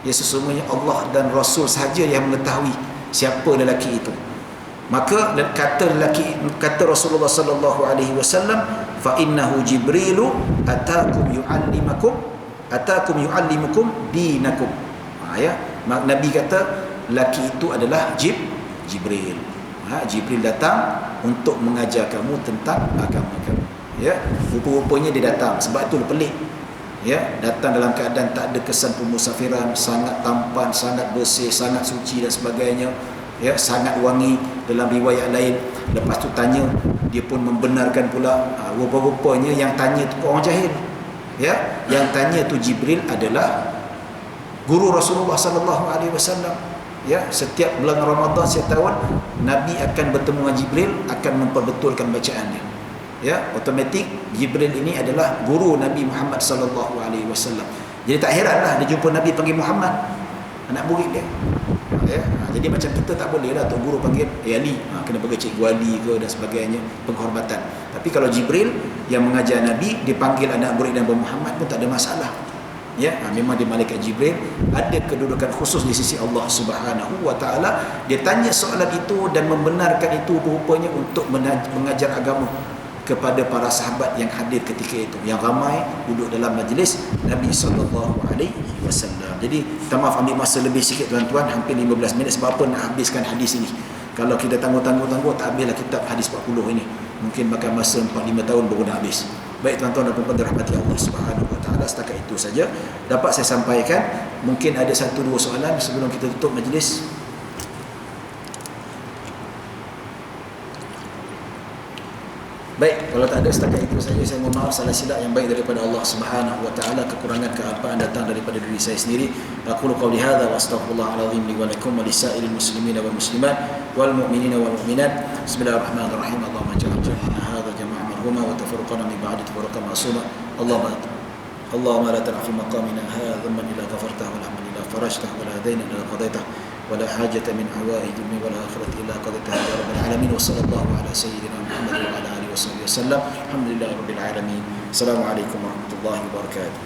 Ya, sesungguhnya Allah dan Rasul sahaja yang mengetahui siapa lelaki itu. Maka kata Rasulullah sallallahu alaihi wasallam, fa innahu Jibrilu atakum yuallimukum dinakum. Ya, Nabi kata lelaki itu adalah Jibril. Jibril datang untuk mengajar kamu tentang agama kamu. Ya, rupa-rupanya dia datang, sebab itu pelik. Ya, datang dalam keadaan tak ada kesan pemusafiran, sangat tampan, sangat bersih, sangat suci dan sebagainya. Ya, sangat wangi dalam riwayat lain. Lepas tu tanya, dia pun membenarkan pula. Rupa-rupanya yang tanya tu orang jahil. Ya, yang tanya tu Jibril adalah guru Rasulullah sallallahu alaihi wasallam. Ya, setiap bulan Ramadan setiap tahun Nabi akan bertemu dengan Jibril, akan memperbetulkan bacaan dia. Ya, otomatik Jibril ini adalah guru Nabi Muhammad sallallahu alaihi wasallam. Jadi tak heranlah dia jumpa Nabi panggil Muhammad, anak murid dia. Ya, jadi macam kita tak boleh lah Tok Guru panggil Ali, kena panggil Cikgu Ali ke dan sebagainya, penghormatan. Tapi kalau Jibril yang mengajar Nabi dipanggil anak murid Nabi Muhammad pun tak ada masalah. Ya, memang dia malaikat Jibril, ada kedudukan khusus di sisi Allah Subhanahu wa taala. Dia tanya soalan itu dan membenarkan itu rupanya untuk mengajar agama kepada para sahabat yang hadir ketika itu, yang ramai duduk dalam majlis Nabi sallallahu alaihi wasallam. Jadi maaf ambil masa lebih sikit tuan-tuan, hampir 15 minit. Sebab apa nak habiskan hadis ini? Kalau kita tangguh-tangguh tak habislah kitab hadis 40 ini. Mungkin makan masa 4-5 tahun baru nak habis. Baik tuan-tuan dan puan-puan dirahmati Allah Subhanahu wa taala, setakat itu saja dapat saya sampaikan. Mungkin ada 1-2 soalan sebelum kita tutup majlis. Baik, kalau tak ada setakat itu saja. Saya mohon maaf salah silap yang baik daripada Allah Subhanahu wa taala, kekurangan kealpaan datang daripada diri saya sendiri. Aqulu qawli hadza wa astaghfirullahal azim li wa lakum wa lisa'ilil muslimina wal muslimat wal mu'minina wal mu'minat. Bismillahirrahmanirrahim. Allahumma ja'alna hadza jama'an marhuma wa tafarraqna min ba'di tafarraqan ma'suma. Allahumma la tarfi maqamina hadha dhamman illa ghafartahu wa la hamdan illa farajtahu wa la dayna illa qadaytahu ولا حاجة من حوائج الدنيا والآخرة إلا قضيتها يا رب العالمين. وصلى الله على سيدنا محمد وعلى آله وصحبه وسلم. الحمد لله رب العالمين. السلام عليكم ورحمة الله وبركاته.